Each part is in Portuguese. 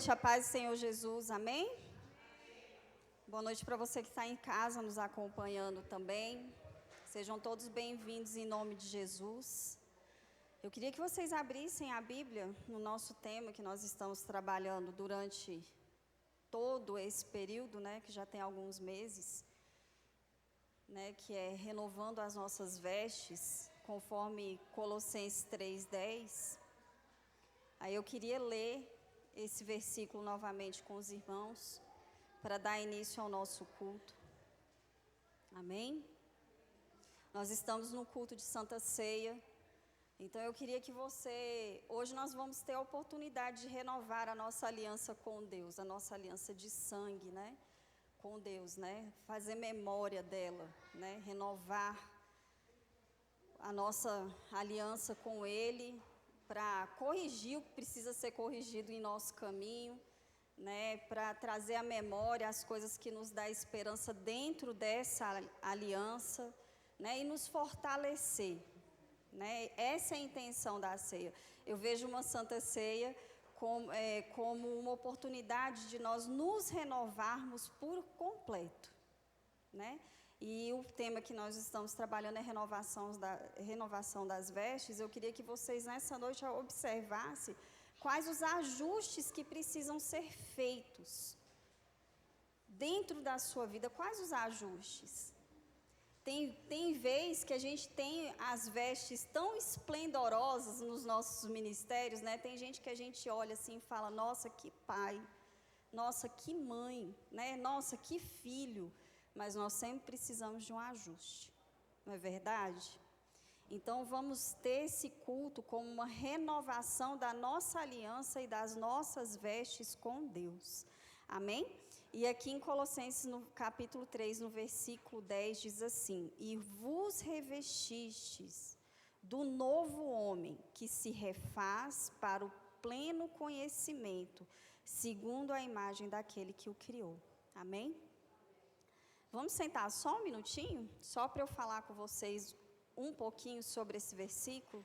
noite, a paz do Senhor Jesus, amém? Boa noite para você que está em casa nos acompanhando também. Sejam todos bem-vindos em nome de Jesus. Eu queria que vocês abrissem a Bíblia no nosso tema que nós estamos trabalhando durante todo esse período, né, que já tem alguns meses, né, que é renovando as nossas vestes, conforme Colossenses 3:10. Aí eu queria ler esse versículo novamente com os irmãos, para dar início ao nosso culto. Amém? Nós estamos no culto de Santa Ceia, então eu queria que hoje nós vamos ter a oportunidade de renovar a nossa aliança com Deus, a nossa aliança de sangue, né? Com Deus, né? Fazer memória dela, né? Renovar a nossa aliança com Ele, para corrigir o que precisa ser corrigido em nosso caminho, né, para trazer à memória as coisas que nos dá esperança dentro dessa aliança, né, e nos fortalecer, né? Essa é a intenção da ceia. Eu vejo uma Santa Ceia como uma oportunidade de nós nos renovarmos por completo, né? E o tema que nós estamos trabalhando é renovação das vestes. Eu queria que vocês nessa noite observassem quais os ajustes que precisam ser feitos dentro da sua vida. Quais os ajustes? Tem vez que a gente tem as vestes tão esplendorosas nos nossos ministérios, né? Tem gente que a gente olha assim e fala, nossa, que pai, nossa, que mãe, né? Nossa, que filho. Mas nós sempre precisamos de um ajuste, não é verdade? Então, vamos ter esse culto como uma renovação da nossa aliança e das nossas vestes com Deus. Amém? E aqui em Colossenses, no capítulo 3, no versículo 10, diz assim: E vos revestistes do novo homem, que se refaz para o pleno conhecimento, segundo a imagem daquele que o criou. Amém? Vamos sentar só um minutinho, só para eu falar com vocês um pouquinho sobre esse versículo.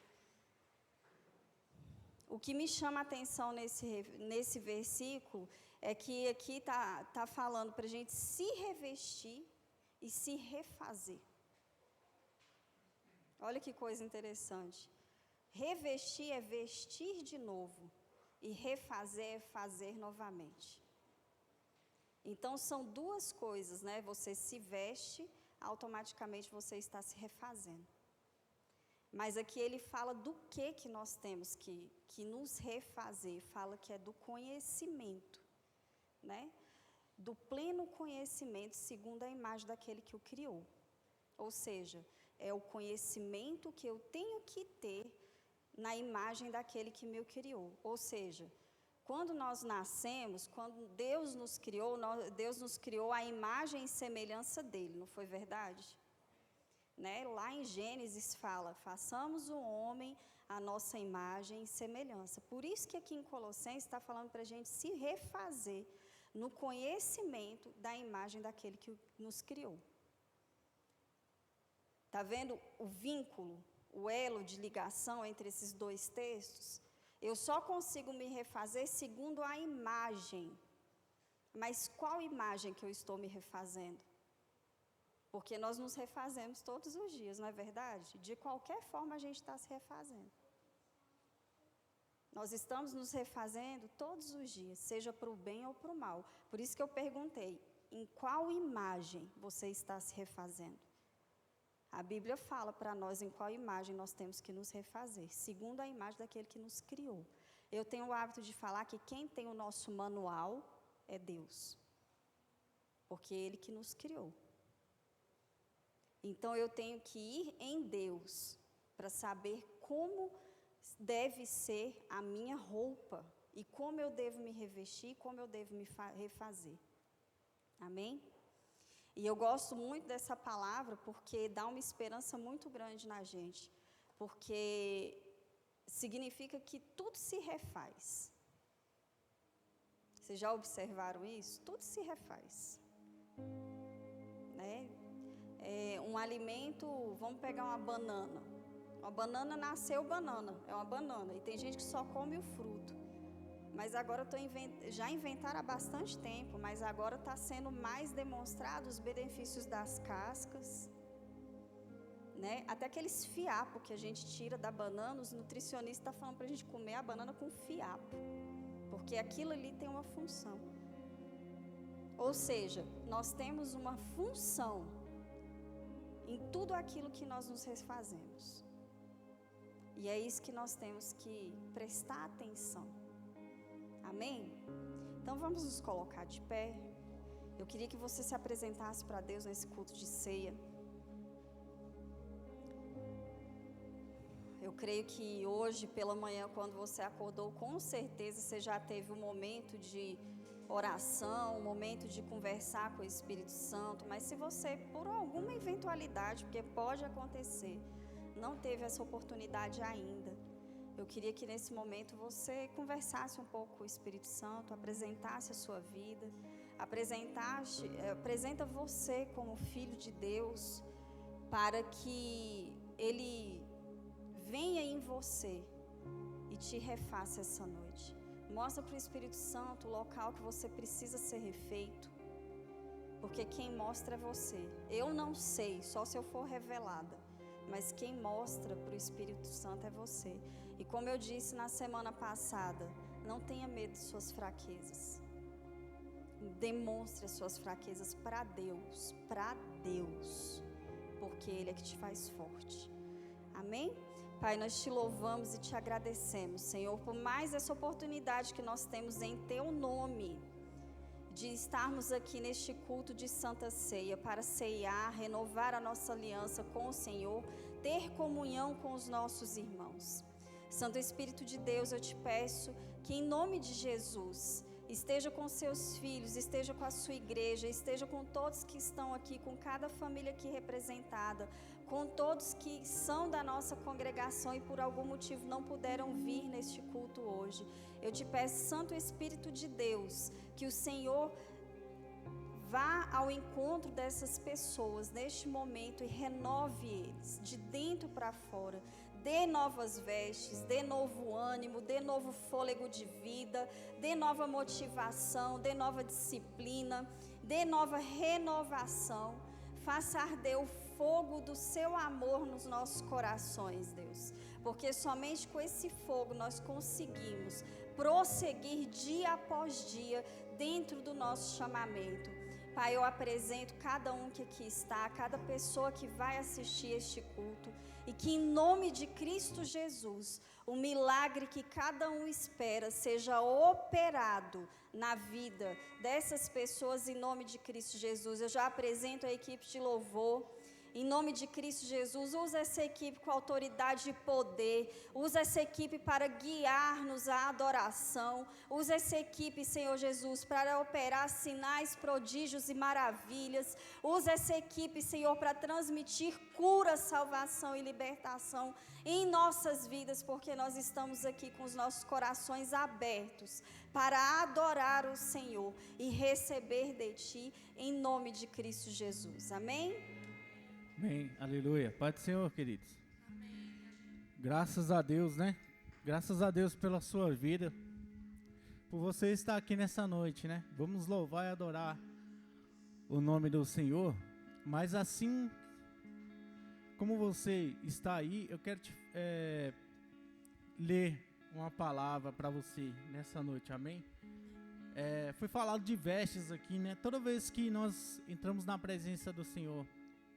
O que me chama a atenção nesse versículo é que aqui tá falando para a gente se revestir e se refazer. Olha que coisa interessante. Revestir é vestir de novo e refazer é fazer novamente. Então, são duas coisas, né? Você se veste, automaticamente você está se refazendo. Mas aqui ele fala do que nós temos que nos refazer. Fala que é do conhecimento, né? Do pleno conhecimento, segundo a imagem daquele que o criou. Ou seja, é o conhecimento que eu tenho que ter na imagem daquele que me criou. Ou seja, quando nós nascemos, quando Deus nos criou à imagem e semelhança dele, não foi verdade? Né? Lá em Gênesis fala, façamos o homem à nossa imagem e semelhança. Por isso que aqui em Colossenses está falando para a gente se refazer no conhecimento da imagem daquele que nos criou. Está vendo o vínculo, o elo de ligação entre esses dois textos? Eu só consigo me refazer segundo a imagem. Mas qual imagem que eu estou me refazendo? Porque nós nos refazemos todos os dias, não é verdade? De qualquer forma a gente está se refazendo. Nós estamos nos refazendo todos os dias, seja para o bem ou para o mal. Por isso que eu perguntei, em qual imagem você está se refazendo? A Bíblia fala para nós em qual imagem nós temos que nos refazer, segundo a imagem daquele que nos criou. Eu tenho o hábito de falar que quem tem o nosso manual é Deus, porque é Ele que nos criou. Então eu tenho que ir em Deus para saber como deve ser a minha roupa e como eu devo me revestir, como eu devo me refazer. Amém? E eu gosto muito dessa palavra porque dá uma esperança muito grande na gente, porque significa que tudo se refaz. Vocês já observaram isso? Tudo se refaz. Né? Um alimento, vamos pegar uma banana. Uma banana nasceu banana, é uma banana. E tem gente que só come o fruto. mas agora já inventaram há bastante tempo, mas agora está sendo mais demonstrado os benefícios das cascas, né? Até aqueles fiapos que a gente tira da banana, os nutricionistas estão falando para a gente comer a banana com fiapo, porque aquilo ali tem uma função. Ou seja, nós temos uma função em tudo aquilo que nós nos refazemos. E é isso que nós temos que prestar atenção. Amém? Então vamos nos colocar de pé. Eu queria que você se apresentasse para Deus nesse culto de ceia. Eu creio que hoje pela manhã, quando você acordou, com certeza você já teve um momento de oração, um momento de conversar com o Espírito Santo. Mas se você, por alguma eventualidade, porque pode acontecer, não teve essa oportunidade ainda, eu queria que nesse momento você conversasse um pouco com o Espírito Santo, apresentasse a sua vida, apresenta você como filho de Deus, para que Ele venha em você e te refaça essa noite. Mostra para o Espírito Santo o local que você precisa ser refeito, porque quem mostra é você. Eu não sei, só se eu for revelada, mas quem mostra para o Espírito Santo é você. E como eu disse na semana passada, não tenha medo de suas fraquezas. Demonstre as suas fraquezas para Deus, porque Ele é que te faz forte. Amém? Pai, nós te louvamos e te agradecemos, Senhor, por mais essa oportunidade que nós temos em Teu nome, de estarmos aqui neste culto de Santa Ceia, para ceiar, renovar a nossa aliança com o Senhor, ter comunhão com os nossos irmãos. Santo Espírito de Deus, eu te peço que em nome de Jesus, esteja com seus filhos, esteja com a sua igreja, esteja com todos que estão aqui, com cada família aqui representada, com todos que são da nossa congregação e por algum motivo não puderam vir neste culto hoje. Eu te peço, Santo Espírito de Deus, que o Senhor vá ao encontro dessas pessoas neste momento e renove eles, de dentro para fora. Dê novas vestes, dê novo ânimo, dê novo fôlego de vida, dê nova motivação, dê nova disciplina, dê nova renovação. Faça arder o fogo do seu amor nos nossos corações, Deus. Porque somente com esse fogo nós conseguimos prosseguir dia após dia dentro do nosso chamamento. Pai, eu apresento cada um que aqui está, cada pessoa que vai assistir este culto, e que em nome de Cristo Jesus, o milagre que cada um espera seja operado na vida dessas pessoas em nome de Cristo Jesus. Eu já apresento a equipe de louvor. Em nome de Cristo Jesus, usa essa equipe com autoridade e poder, usa essa equipe para guiar-nos à adoração, usa essa equipe, Senhor Jesus, para operar sinais, prodígios e maravilhas, usa essa equipe, Senhor, para transmitir cura, salvação e libertação em nossas vidas, porque nós estamos aqui com os nossos corações abertos para adorar o Senhor e receber de Ti, em nome de Cristo Jesus. Amém? Amém, aleluia. Pai do Senhor, queridos. Amém. Graças a Deus, né? Graças a Deus pela sua vida, por você estar aqui nessa noite, né? Vamos louvar e adorar o nome do Senhor. Mas assim como você está aí, eu quero ler uma palavra para você nessa noite, amém? Foi falado de vestes aqui, né? Toda vez que nós entramos na presença do Senhor,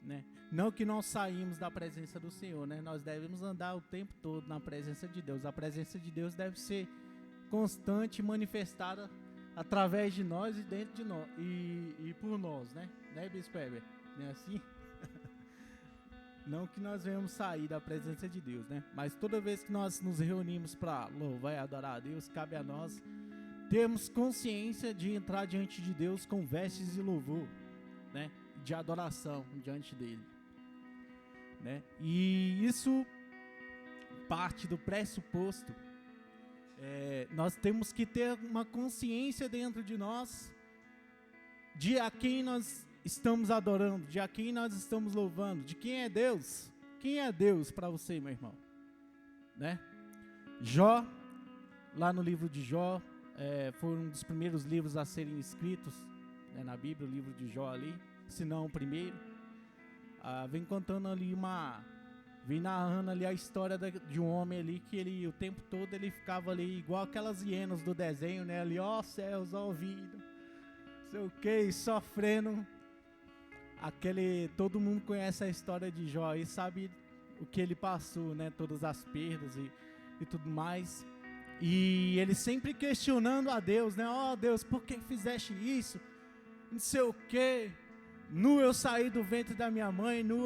né? Não que nós saímos da presença do Senhor, né? Nós devemos andar o tempo todo na presença de Deus. A presença de Deus deve ser constante, manifestada através de nós e dentro de nós e por nós, né? Né, Bispo Heber? Não é assim? Não que nós venhamos sair da presença de Deus, né? Mas toda vez que nós nos reunimos para louvar e adorar a Deus, cabe a nós termos consciência de entrar diante de Deus com vestes de louvor, né? De adoração diante dele, né? E isso parte do pressuposto. Nós temos que ter uma consciência dentro de nós de a quem nós estamos adorando, de a quem nós estamos louvando, de quem é Deus. Quem é Deus para você, meu irmão? Né? Jó, lá no livro de Jó, foi um dos primeiros livros a serem escritos, né, na Bíblia, o livro de Jó ali, se não o primeiro. Vem contando ali vem narrando ali a história de um homem ali que ele, o tempo todo, ele ficava ali igual aquelas hienas do desenho, né? Ali, ó céus, ó ouvido, sei o que, sofrendo. Todo mundo conhece a história de Jó e sabe o que ele passou, né? Todas as perdas e tudo mais. E ele sempre questionando a Deus, né? Ó Deus, por que fizeste isso? Não sei o que. Nu eu saí do ventre da minha mãe, nu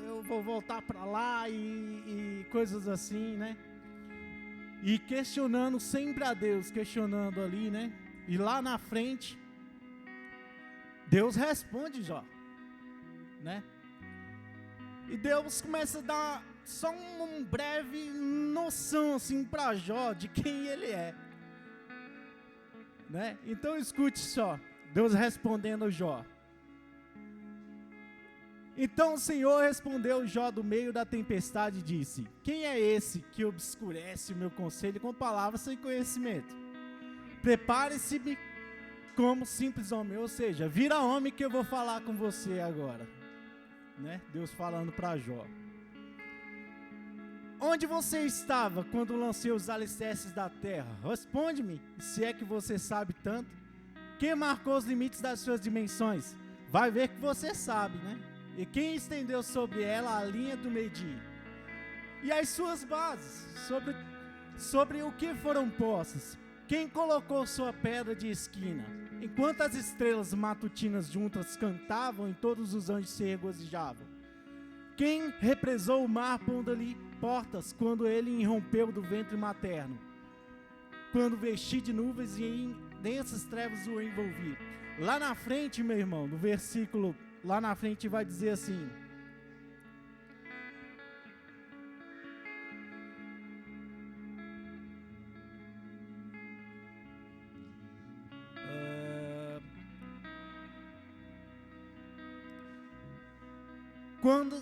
eu vou voltar para lá e coisas assim, né? E questionando sempre a Deus, questionando ali, né? E lá na frente, Deus responde Jó, né? E Deus começa a dar só uma breve noção assim para Jó de quem ele é, né? Então escute só, Deus respondendo Jó. Então o Senhor respondeu Jó do meio da tempestade e disse: quem é esse que obscurece o meu conselho com palavras sem conhecimento? Prepare-se como simples homem, ou seja, vira homem que eu vou falar com você agora, né? Deus falando para Jó. Onde você estava quando lancei os alicerces da terra? Responde-me, se é que você sabe tanto. Quem marcou os limites das suas dimensões? Vai ver que você sabe, né? E quem estendeu sobre ela a linha do meio-dia? E as suas bases, sobre o que foram postas? Quem colocou sua pedra de esquina? Enquanto as estrelas matutinas juntas cantavam e todos os anjos se regozijavam. Quem represou o mar pondo-lhe portas quando ele irrompeu do ventre materno? Quando vesti de nuvens e em densas trevas o envolvi. Lá na frente, meu irmão, no versículo... Lá na frente vai dizer assim: quando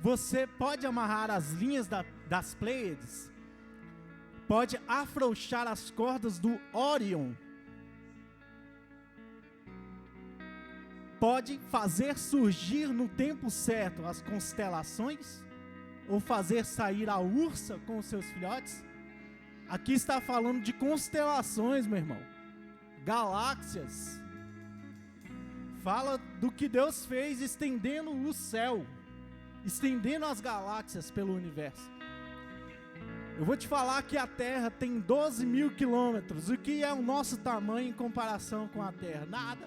você pode amarrar as linhas das Pleiades, pode afrouxar as cordas do Órion, pode fazer surgir no tempo certo as constelações, ou fazer sair a ursa com os seus filhotes. Aqui está falando de constelações, meu irmão, galáxias. Fala do que Deus fez estendendo o céu, estendendo as galáxias pelo universo. Eu vou te falar que a Terra tem 12 mil quilômetros. O que é o nosso tamanho em comparação com a Terra? Nada.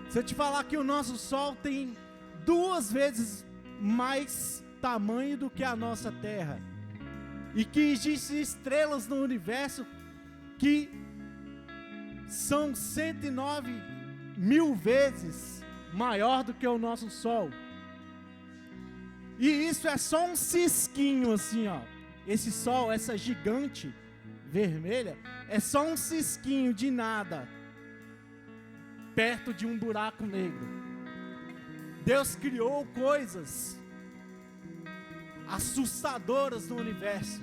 Se eu te falar que o nosso Sol tem 2 vezes mais tamanho do que a nossa Terra, e que existem estrelas no universo que são 109 mil vezes maior do que o nosso Sol, e isso é só um cisquinho assim, ó. Esse Sol, essa gigante vermelha, é só um cisquinho de nada perto de um buraco negro. Deus criou coisas assustadoras no universo,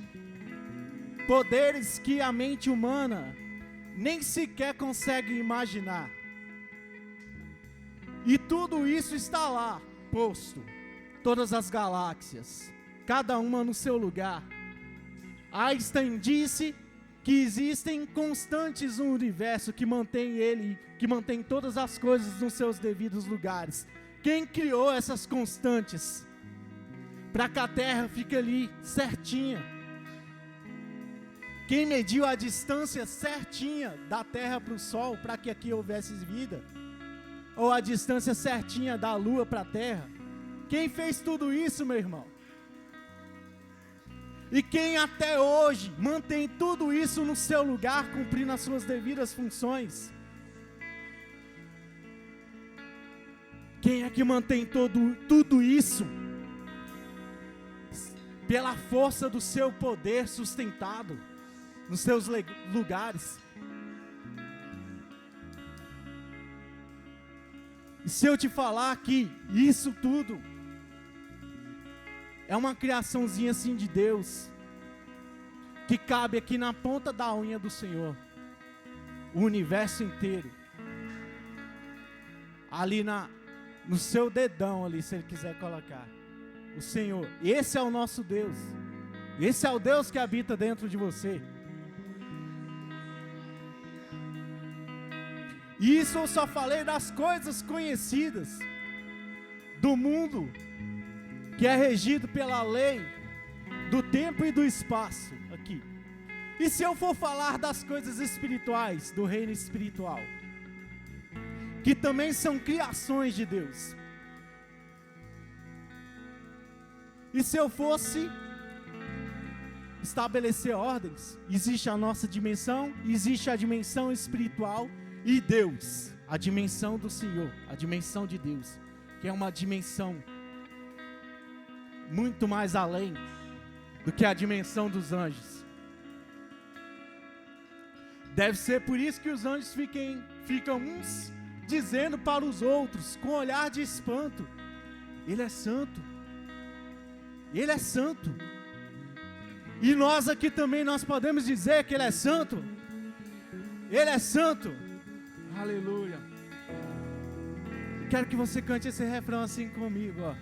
poderes que a mente humana nem sequer consegue imaginar, e tudo isso está lá posto, todas as galáxias, cada uma no seu lugar. Einstein disse que existem constantes no universo que mantém todas as coisas nos seus devidos lugares. Quem criou essas constantes? Para que a Terra fique ali certinha. Quem mediu a distância certinha da Terra para o Sol para que aqui houvesse vida? Ou a distância certinha da Lua para a Terra? Quem fez tudo isso, meu irmão? E quem até hoje mantém tudo isso no seu lugar, cumprindo as suas devidas funções? Quem é que mantém tudo isso pela força do seu poder sustentado nos seus lugares? E se eu te falar que isso tudo é uma criaçãozinha assim de Deus, que cabe aqui na ponta da unha do Senhor. o universo inteiro ali no seu dedão ali, se Ele quiser colocar. O Senhor, esse é o nosso Deus. Esse é o Deus que habita dentro de você. E isso eu só falei das coisas conhecidas do mundo, que é regido pela lei do tempo e do espaço aqui. E se eu for falar das coisas espirituais, do reino espiritual, que também são criações de Deus. E se eu fosse estabelecer ordens, existe a nossa dimensão, existe a dimensão espiritual e Deus, a dimensão do Senhor, a dimensão de Deus, que é uma dimensão muito mais além do que a dimensão dos anjos. Deve ser por isso que os anjos ficam uns dizendo para os outros, com olhar de espanto: Ele é santo, Ele é santo. E nós aqui também, nós podemos dizer que Ele é santo. Ele é santo. Aleluia. Quero que você cante esse refrão assim comigo, ó.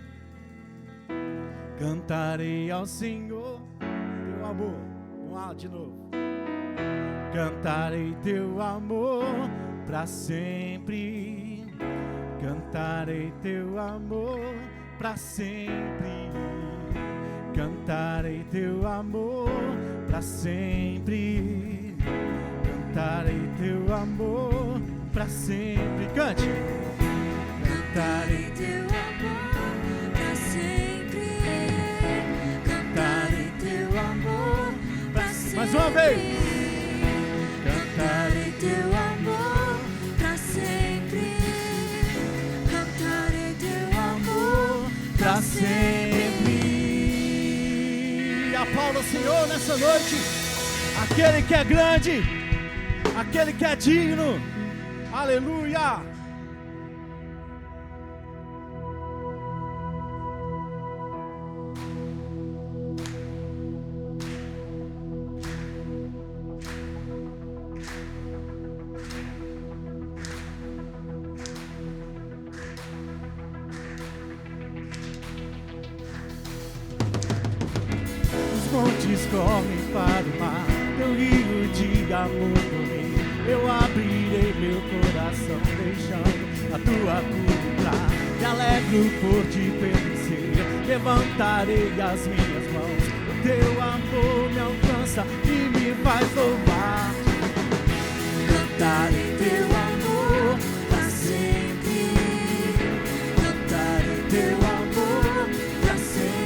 Cantarei ao Senhor teu amor. Vamos lá de novo. Cantarei teu amor para sempre. Cantarei teu amor para sempre. Cantarei teu amor para sempre. Cantarei teu amor para sempre. Cante. Cantarei teu amor para sempre. Cantarei teu amor para sempre. Mais uma vez. Cantarei teu amor para sempre. Cantarei teu amor para sempre. Aplauda o Senhor nessa noite, aquele que é grande, aquele que é digno. Aleluia. Montes correm para o mar, teu rio de amor correr. Eu abrirei meu coração, deixando a tua cura entrar. Me alegro por te pertencer, levantarei as minhas mãos. O teu amor me alcança e me faz louvar. Cantarei teu amor para sempre. Cantarei teu amor para sempre.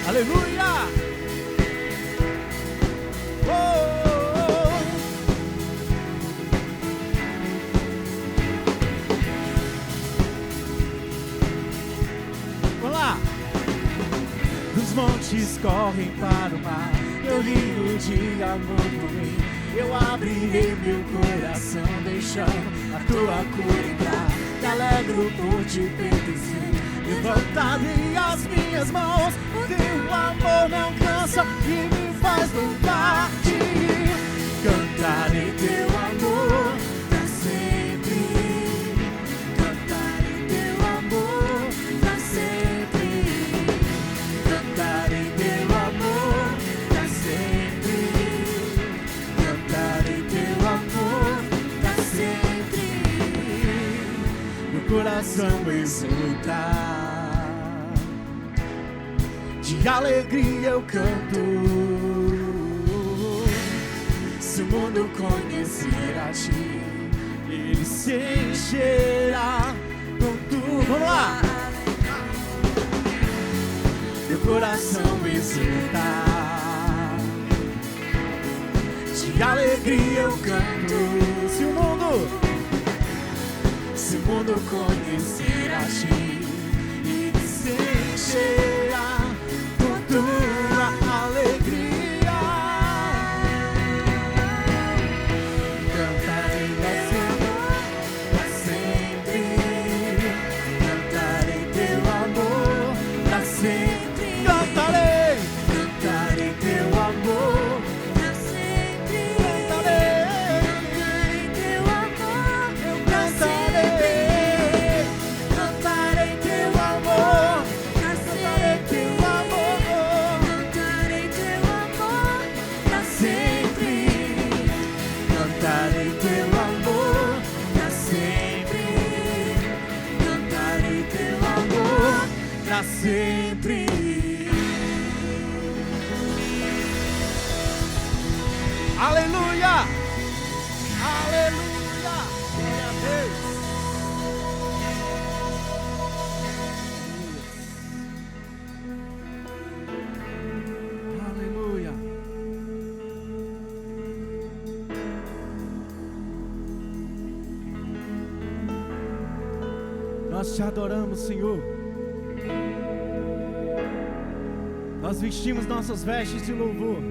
Aleluia! Oh, oh, oh. Vamos lá! Dos montes correm para o mar, teu rio de amor por mim. Eu abrirei meu coração, deixando a tua cura entrar. Me alegro por te pertencer, levantarei as minhas mãos. O teu amor me alcança e me faz louvar-te. Cantarei teu amor para sempre. Cantarei teu amor para sempre. Cantarei teu amor para sempre. Cantarei teu amor para sempre. Meu coração exulta, de alegria eu canto. Se o mundo conhecer a ti, ele se encherá com tudo. Vamos lá! Meu coração exulta, de alegria eu canto. Se o mundo conhecer a ti, ele se encherá com tua alegria. para sempre. Aleluia! Aleluia! Glória a Deus! Aleluia! Nós te adoramos, Senhor. Nós vestimos nossas vestes de louvor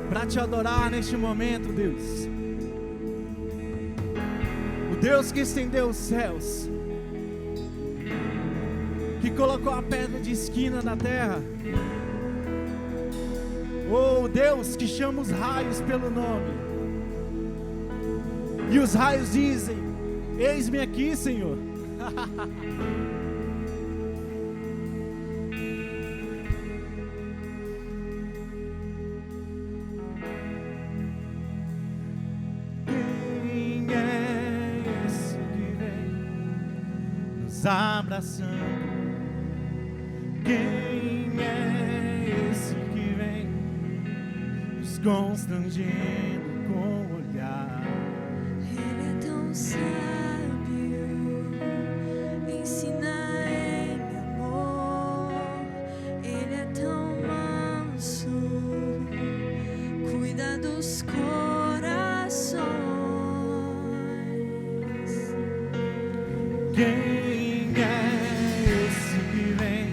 para te adorar neste momento, Deus. O Deus que estendeu os céus, que colocou a pedra de esquina na terra. Oh, Deus que chama os raios pelo nome. E os raios dizem: eis-me aqui, Senhor. Quem é esse que vem nos abraçando? Quem é esse que vem nos constrangendo com o olhar? Ele é tão sábio, ensina em amor. Ele é tão manso, cuida dos corações. Quem é esse que vem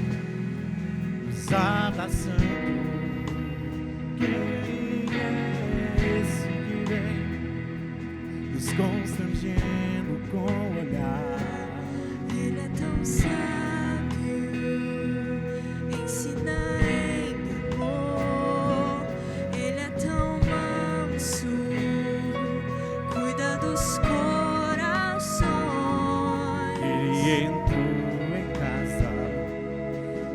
nos abraçando? Quem é esse que vem nos constrangendo com o olhar? Ele é tão sábio, ensina em amor. Ele é tão manso, cuida dos corações. Ele entrou em casa,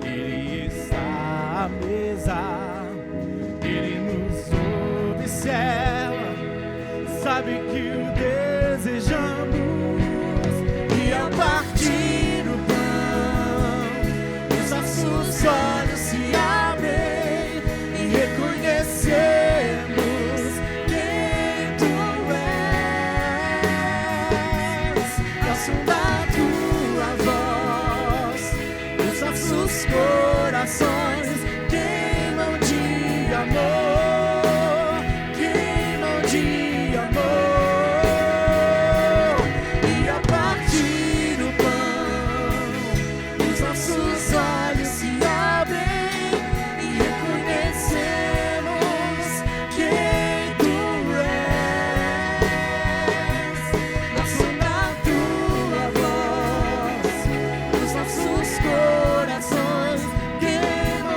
ele está à mesa, ele nos observa, sabe que o desejamos, e ao partir o pão, os nossos olhos se abrem e reconhecemos quem tu és. Ao som da tua voz, os nossos corações queimam de amor, queimam de amor. E a partir do pão, os nossos olhos se abrem e reconhecemos quem tu és. Ao som da tua voz, os nossos corações queimam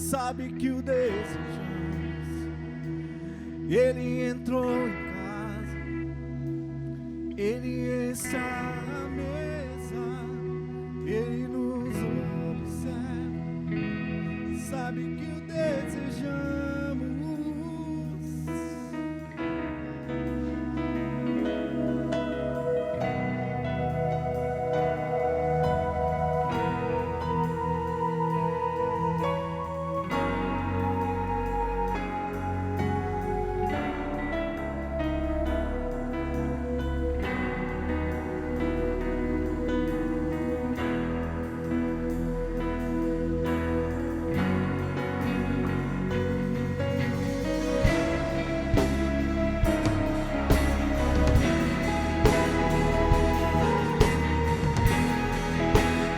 sabe que o desejamos. Ele entrou em casa, Ele está à mesa, Ele nos observa, sabe que o desejamos.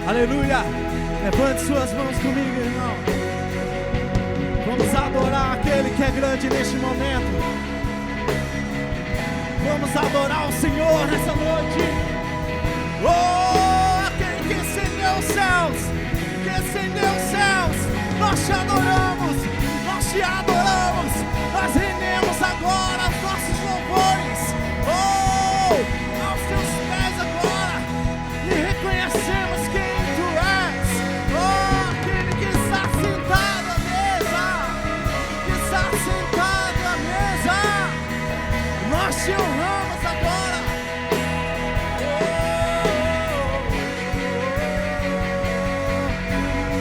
Aleluia, levante suas mãos comigo, irmão. Vamos adorar aquele que é grande neste momento. Vamos adorar o Senhor nessa noite. Oh, aquele que acendeu os céus, nós te adoramos, nós te adoramos. Nós rendemos agora os nossos louvores, oh, aos teus pés agora, e reconhecemos quem nós te honramos agora.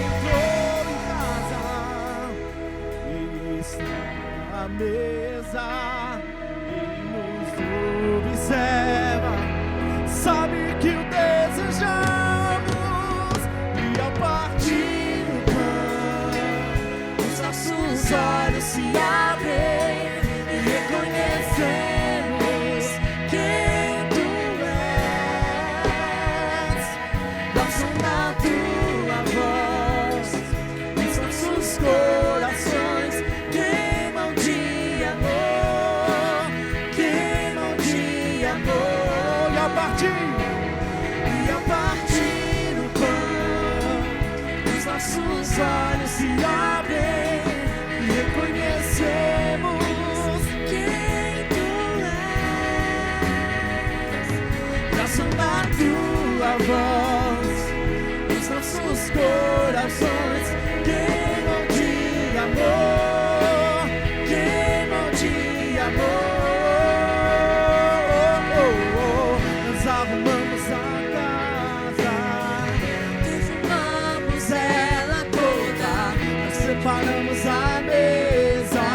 Entrou em casa, Ele está à mesa, Ele nos observa, sabe que o desejamos, e ao partir do pão, os nossos olhos se abrem e reconhecemos corações queimam de amor, e ao partir o pão, os nossos olhos se abrem e reconhecemos quem tu és, graças à tua voz, os nossos corações queimam de amor, nós arrumamos a casa, defumamos ela toda, nós separamos a mesa,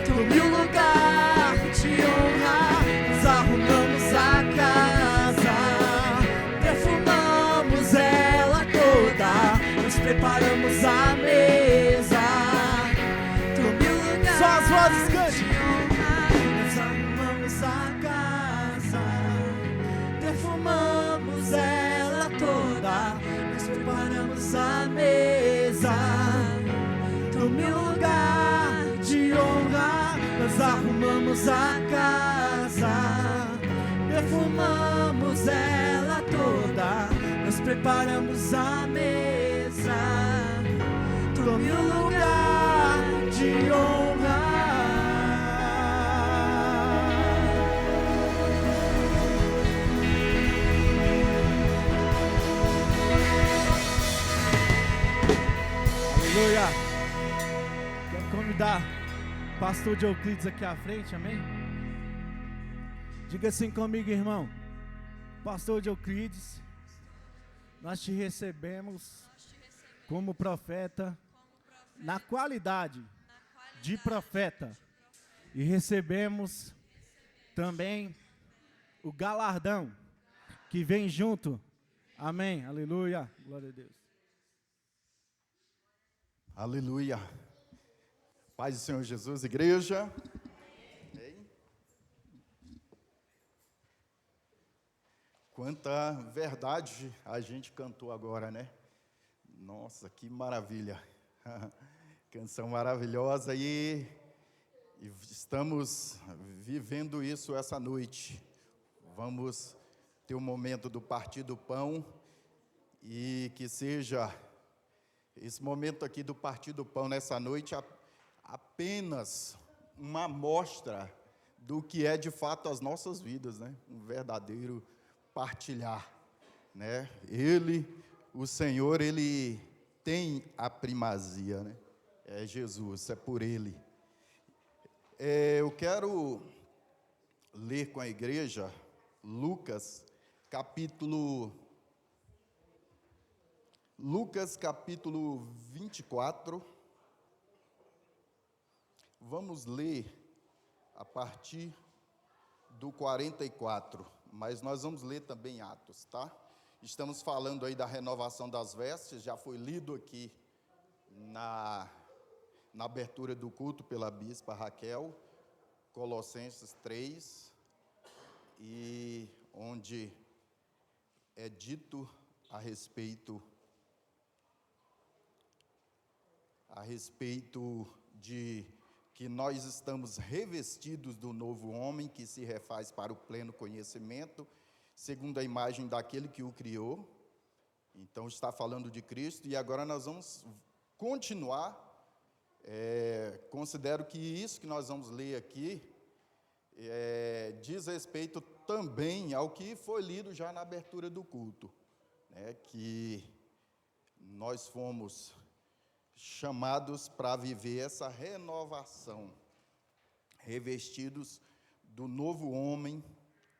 tome o lugar de honra, nós arrumamos a casa, defumamos ela toda, nós preparamos a mesa, tome o lugar. Só as vozes cante. Nós arrumamos a casa, defumamos ela toda, nós preparamos a mesa, tome o lugar de honra. Nós arrumamos a casa, defumamos ela toda, nós preparamos a mesa, tome o lugar de honra. Aleluia. Quero convidar o pastor Euclides aqui à frente, amém? Diga assim comigo, irmão. Pastor Euclides, nós te recebemos como profeta, na qualidade de profeta, e recebemos também o galardão que vem junto, amém, aleluia, glória a Deus. Aleluia, paz do Senhor Jesus, igreja. Quanta verdade a gente cantou agora, né? Nossa, que maravilha. Canção maravilhosa e estamos vivendo isso essa noite. Vamos ter um momento do partir do pão e que seja Esse momento aqui do Partir do Pão nessa noite é apenas uma amostra do que é de fato as nossas vidas, né? Um verdadeiro partilhar, né? O Senhor, Ele tem a primazia, né? É Jesus, é por Ele. Eu quero ler com a igreja Lucas capítulo 24. Vamos ler a partir do 44, mas nós vamos ler também Atos, tá? Estamos falando aí da renovação das vestes, já foi lido aqui na abertura do culto pela bispa Raquel, Colossenses 3, e onde é dito a respeito de que nós estamos revestidos do novo homem que se refaz para o pleno conhecimento, segundo a imagem daquele que o criou. Então está falando de Cristo, e agora nós vamos continuar. Considero que isso que nós vamos ler aqui diz respeito também ao que foi lido já na abertura do culto, né, que nós fomos chamados para viver essa renovação, revestidos do novo homem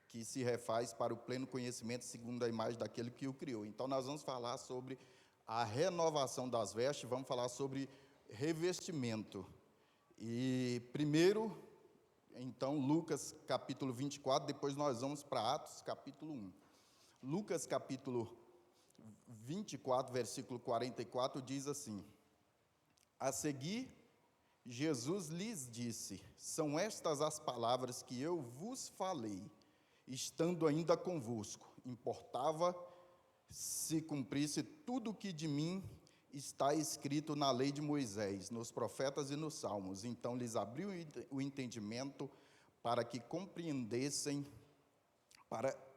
que se refaz para o pleno conhecimento segundo a imagem daquele que o criou. Então nós vamos falar sobre a renovação das vestes, vamos falar sobre revestimento. E primeiro, então, Lucas capítulo 24, depois nós vamos para Atos capítulo 1. Lucas capítulo 24, versículo 44, diz assim: a seguir, Jesus lhes disse: são estas as palavras que eu vos falei, estando ainda convosco. Importava se cumprisse tudo o que de mim está escrito na lei de Moisés, nos profetas e nos salmos. Então lhes abriu o entendimento para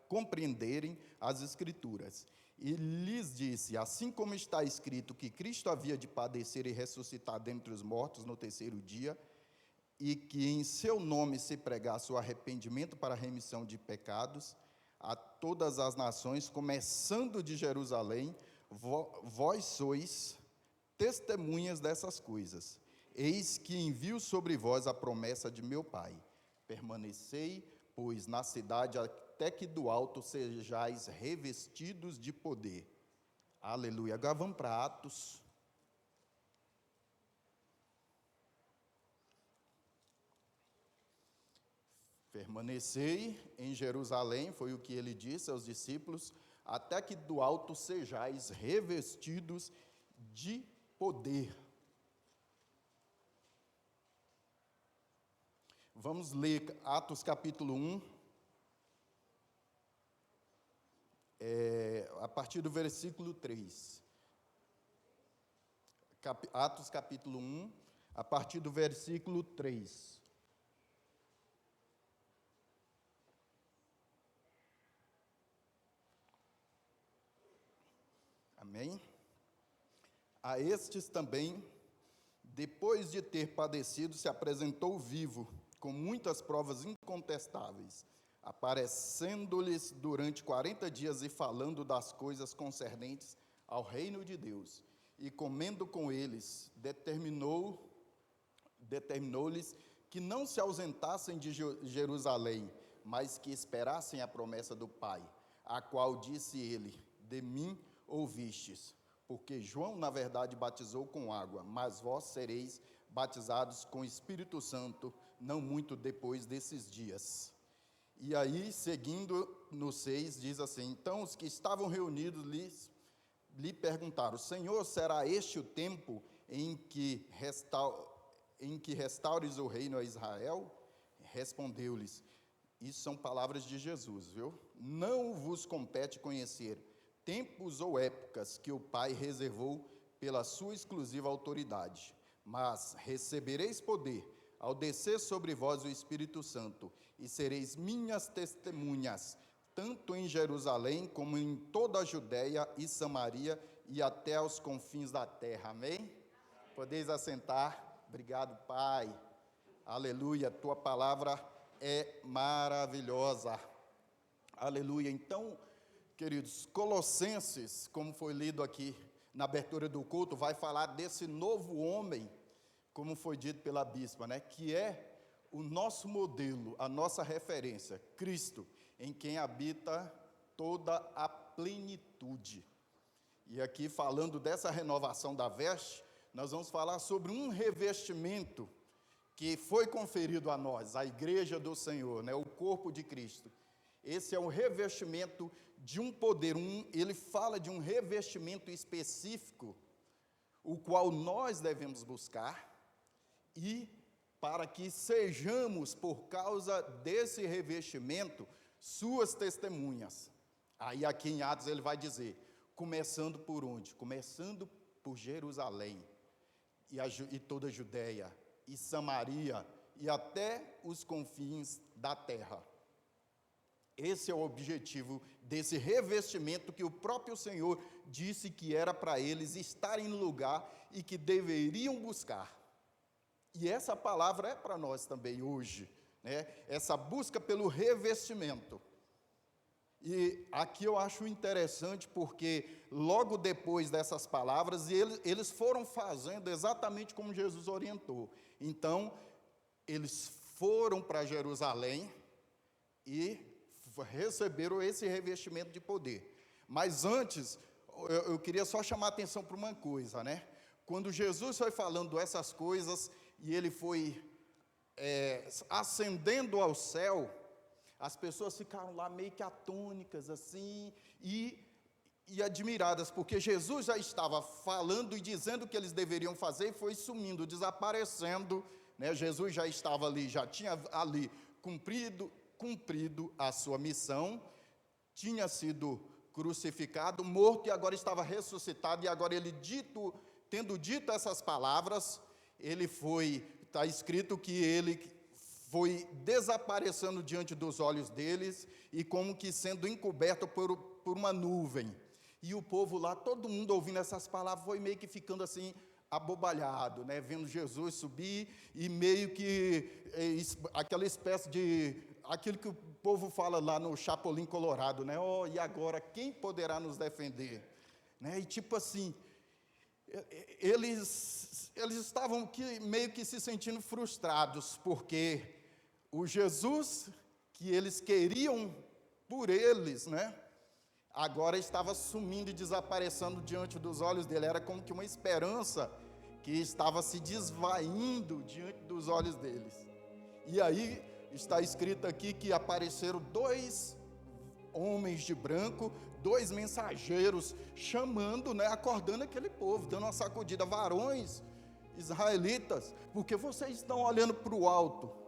compreenderem as Escrituras. E lhes disse: assim como está escrito que Cristo havia de padecer e ressuscitar dentre os mortos no terceiro dia, e que em seu nome se pregasse o arrependimento para a remissão de pecados a todas as nações, começando de Jerusalém, vós sois testemunhas dessas coisas. Eis que envio sobre vós a promessa de meu Pai. Permanecei, pois, na cidade, até que do alto sejais revestidos de poder. Aleluia. Agora vamos para Atos. Permanecei em Jerusalém, foi o que ele disse aos discípulos, até que do alto sejais revestidos de poder. Vamos ler Atos capítulo 1, a partir do versículo 3. Atos capítulo 1, a partir do versículo 3. Amém? A estes também, depois de ter padecido, se apresentou vivo, com muitas provas incontestáveis, aparecendo-lhes durante 40 dias e falando das coisas concernentes ao reino de Deus. E comendo com eles, determinou-lhes que não se ausentassem de Jerusalém, mas que esperassem a promessa do Pai, a qual disse ele: de mim ouvistes, porque João, na verdade, batizou com água, mas vós sereis batizados com Espírito Santo, não muito depois desses dias. E aí, seguindo no 6, diz assim: então os que estavam reunidos lhe perguntaram: Senhor, será este o tempo em que restaures o reino a Israel? Respondeu-lhes, isso são palavras de Jesus, viu? Não vos compete conhecer tempos ou épocas que o Pai reservou pela sua exclusiva autoridade, mas recebereis poder ao descer sobre vós o Espírito Santo, e sereis minhas testemunhas, tanto em Jerusalém como em toda a Judéia e Samaria e até os confins da terra. Amém? Podeis assentar. Obrigado, Pai. Aleluia, tua palavra é maravilhosa. Aleluia. Então, queridos, Colossenses, como foi lido aqui na abertura do culto, vai falar desse novo homem, como foi dito pela bispa, né? Que é o nosso modelo, a nossa referência, Cristo, em quem habita toda a plenitude. E aqui, falando dessa renovação da veste, nós vamos falar sobre um revestimento que foi conferido a nós, a igreja do Senhor, né? O corpo de Cristo. Esse é um revestimento de um poder, ele fala de um revestimento específico, o qual nós devemos buscar, e para que sejamos, por causa desse revestimento, suas testemunhas. Aí aqui em Atos ele vai dizer, começando por onde? Começando por Jerusalém, e toda a Judéia, e Samaria, e até os confins da terra. Esse é o objetivo desse revestimento que o próprio Senhor disse que era para eles estarem no lugar e que deveriam buscar. E essa palavra é para nós também hoje, né? Essa busca pelo revestimento. E aqui eu acho interessante porque logo depois dessas palavras, eles foram fazendo exatamente como Jesus orientou. Então, eles foram para Jerusalém e receberam esse revestimento de poder. Mas antes, eu queria só chamar a atenção para uma coisa, né? Quando Jesus foi falando essas coisas e ele foi ascendendo ao céu, as pessoas ficaram lá meio que atônicas assim e admiradas, porque Jesus já estava falando e dizendo o que eles deveriam fazer e foi sumindo, desaparecendo, né? Jesus já estava ali, já tinha ali cumprido a sua missão, tinha sido crucificado, morto e agora estava ressuscitado, e agora ele tendo dito essas palavras, está escrito que ele foi desaparecendo diante dos olhos deles, e como que sendo encoberto por uma nuvem, e o povo lá, todo mundo ouvindo essas palavras, foi meio que ficando assim, abobalhado, né? Vendo Jesus subir, e meio que aquela espécie de, aquilo que o povo fala lá no Chapolin Colorado, né? Oh, e agora, quem poderá nos defender? Né? E tipo assim, eles estavam meio que se sentindo frustrados, porque o Jesus que eles queriam por eles, né? Agora estava sumindo e desaparecendo diante dos olhos dele, era como que uma esperança que estava se desvaindo diante dos olhos deles. E aí está escrito aqui que apareceram 2 homens de branco, 2 mensageiros, chamando, né, acordando aquele povo, dando uma sacudida, varões israelitas, porque vocês estão olhando para o alto?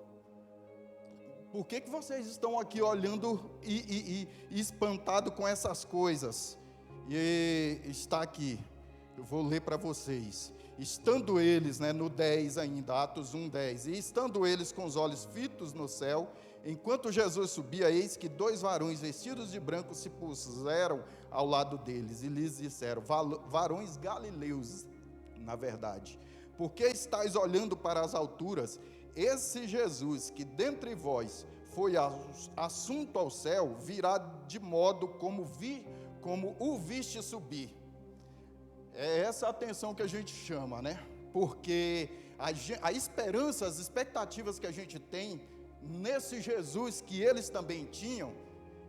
Por que vocês estão aqui olhando e espantados com essas coisas? E está aqui, eu vou ler para vocês. Estando eles, né, no 10 ainda, Atos 1:10, e estando eles com os olhos fitos no céu, enquanto Jesus subia, eis que 2 varões vestidos de branco se puseram ao lado deles, e lhes disseram, varões galileus, na verdade, por que estáis olhando para as alturas? Esse Jesus, que dentre vós foi assunto ao céu, virá de modo como o viste subir. É essa a atenção que a gente chama, né? Porque a esperança, as expectativas que a gente tem nesse Jesus que eles também tinham,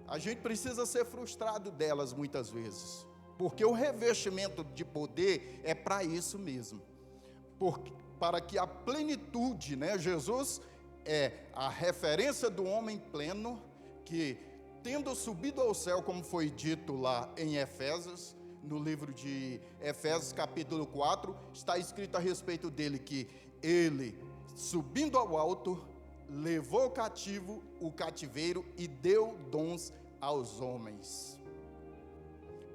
a gente precisa ser frustrado delas muitas vezes, porque o revestimento de poder é para isso mesmo, para que a plenitude, né? Jesus é a referência do homem pleno, que tendo subido ao céu, como foi dito lá em Efésios, no livro de Efésios capítulo 4, está escrito a respeito dele que ele, subindo ao alto, levou cativo o cativeiro e deu dons aos homens.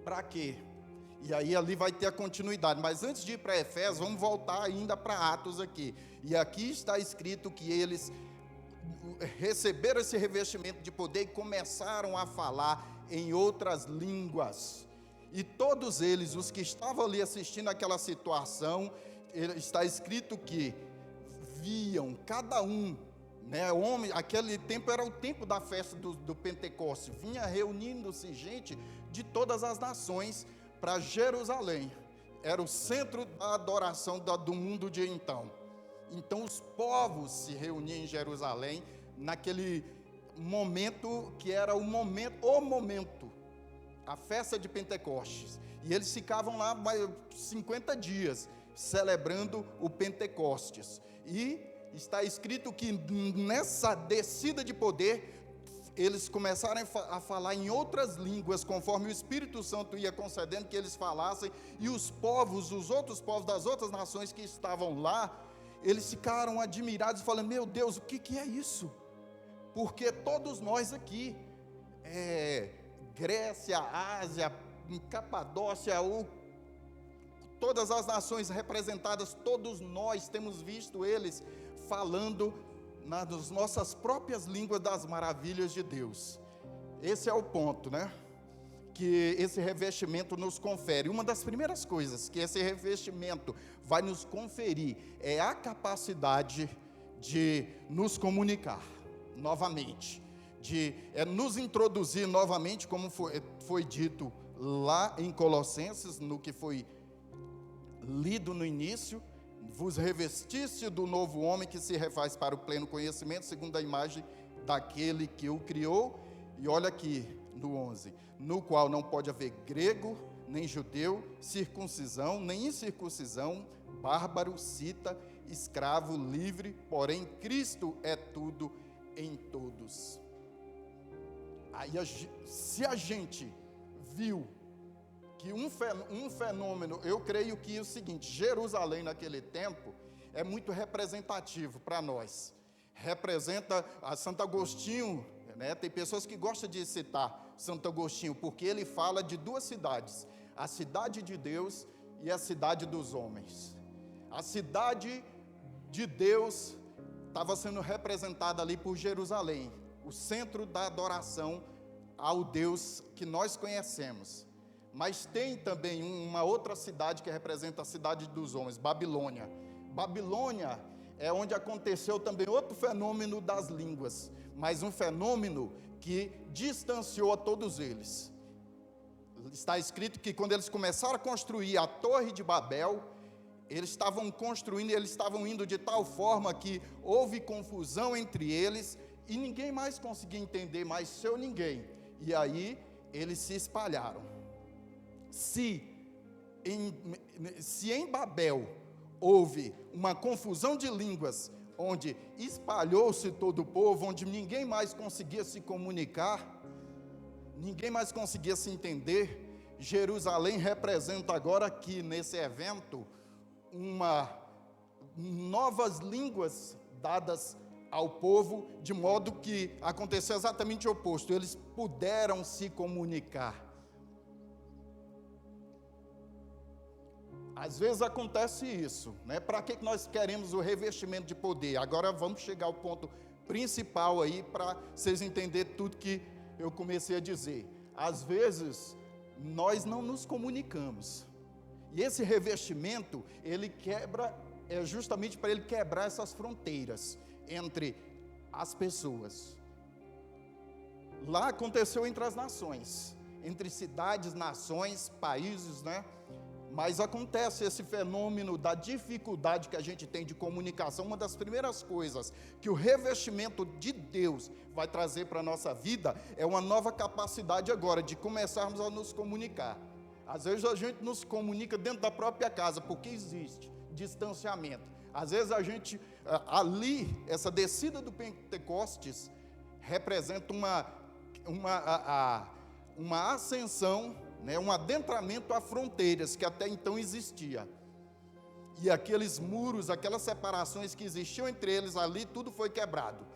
Para quê? E aí ali vai ter a continuidade, mas antes de ir para Efésios, vamos voltar ainda para Atos aqui. E aqui está escrito que eles receberam esse revestimento de poder e começaram a falar em outras línguas. E todos eles, os que estavam ali assistindo aquela situação, está escrito que viam, cada um, né, homem, aquele tempo era o tempo da festa do Pentecoste, vinha reunindo-se gente de todas as nações para Jerusalém, era o centro da adoração do mundo de então. Então os povos se reuniam em Jerusalém, naquele momento que era o momento, a festa de Pentecostes, e eles ficavam lá mais 50 dias, celebrando o Pentecostes, e está escrito que nessa descida de poder, eles começaram a falar em outras línguas, conforme o Espírito Santo ia concedendo que eles falassem, e os outros povos das outras nações que estavam lá, eles ficaram admirados, falando, meu Deus, o que é isso? Porque todos nós aqui, Grécia, Ásia, Capadócia, todas as nações representadas, todos nós temos visto eles falando nas nossas próprias línguas das maravilhas de Deus. Esse é o ponto, né? Que esse revestimento nos confere. Uma das primeiras coisas que esse revestimento vai nos conferir é a capacidade de nos comunicar novamente, de nos introduzir novamente, como foi dito lá em Colossenses, no que foi lido no início, vos revestiste do novo homem que se refaz para o pleno conhecimento, segundo a imagem daquele que o criou. E olha aqui no 11, no qual não pode haver grego, nem judeu, circuncisão, nem incircuncisão, bárbaro, cita, escravo, livre, porém Cristo é tudo em todos. Aí, se a gente viu que um fenômeno, eu creio que é o seguinte, Jerusalém naquele tempo é muito representativo para nós, representa a Santo Agostinho, né? Tem pessoas que gostam de citar Santo Agostinho, porque ele fala de duas cidades, a cidade de Deus e a cidade dos homens. A cidade de Deus estava sendo representada ali por Jerusalém, o centro da adoração ao Deus que nós conhecemos. Mas tem também uma outra cidade que representa a cidade dos homens, Babilônia. Babilônia é onde aconteceu também outro fenômeno das línguas, mas um fenômeno que distanciou a todos eles. Está escrito que quando eles começaram a construir a Torre de Babel, eles estavam construindo, eles estavam indo de tal forma que houve confusão entre eles e ninguém mais conseguia entender mais seu ninguém. E aí eles se espalharam. Se em Babel houve uma confusão de línguas, onde espalhou-se todo o povo, onde ninguém mais conseguia se comunicar, ninguém mais conseguia se entender, Jerusalém representa agora aqui nesse evento novas línguas dadas ao povo, de modo que aconteceu exatamente o oposto, eles puderam se comunicar. Às vezes acontece isso, né? Para que nós queremos o revestimento de poder? Agora vamos chegar ao ponto principal aí, para vocês entenderem tudo que eu comecei a dizer. Às vezes, nós não nos comunicamos. E esse revestimento, ele quebra, é justamente para ele quebrar essas fronteiras entre as pessoas. Lá aconteceu entre as nações, entre cidades, nações, países, né? Mas acontece esse fenômeno da dificuldade que a gente tem de comunicação. Uma das primeiras coisas que o revestimento de Deus vai trazer para a nossa vida é uma nova capacidade agora de começarmos a nos comunicar. Às vezes a gente nos comunica dentro da própria casa, porque existe distanciamento. Às vezes a gente, ali, essa descida do Pentecostes representa uma ascensão, né, um adentramento a fronteiras que até então existia. E aqueles muros, aquelas separações que existiam entre eles ali, tudo foi quebrado.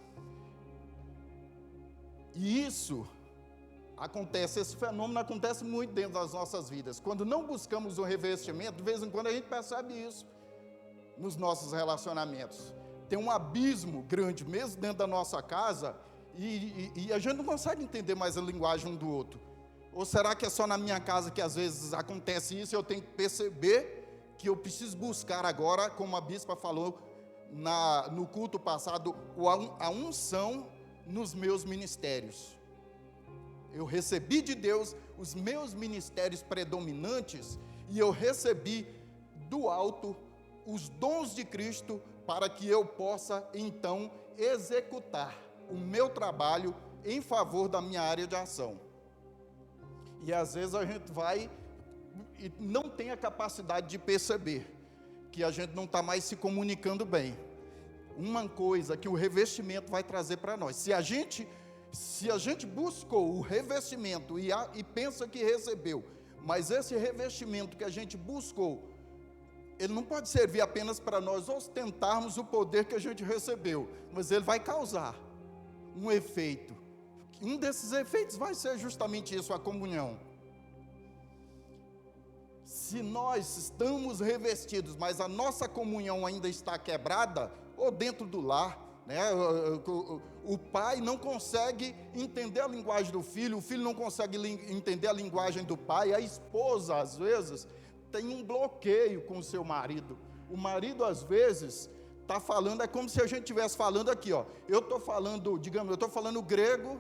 E isso acontece, esse fenômeno acontece muito dentro das nossas vidas. Quando não buscamos o revestimento, de vez em quando a gente percebe isso nos nossos relacionamentos. Tem um abismo grande, mesmo dentro da nossa casa, e a gente não consegue entender mais a linguagem um do outro. Ou será que é só na minha casa que às vezes acontece isso e eu tenho que perceber que eu preciso buscar agora, como a bispa falou no culto passado, a unção nos meus ministérios? Eu recebi de Deus os meus ministérios predominantes e eu recebi do alto os dons de Cristo para que eu possa então executar o meu trabalho em favor da minha área de ação. E às vezes a gente vai e não tem a capacidade de perceber que a gente não está mais se comunicando bem. Uma coisa que o revestimento vai trazer para nós: se a gente buscou o revestimento e pensa que recebeu, mas esse revestimento que a gente buscou, ele não pode servir apenas para nós ostentarmos o poder que a gente recebeu, mas ele vai causar um efeito. Um desses efeitos vai ser justamente isso, a comunhão. Se nós estamos revestidos, mas a nossa comunhão ainda está quebrada, ou dentro do lar, né? O pai não consegue entender a linguagem do filho, o filho não consegue entender a linguagem do pai, a esposa, às vezes, tem um bloqueio com o seu marido. O marido, às vezes, está falando, é como se a gente estivesse falando aqui, ó. Eu estou falando, digamos, eu estou falando grego,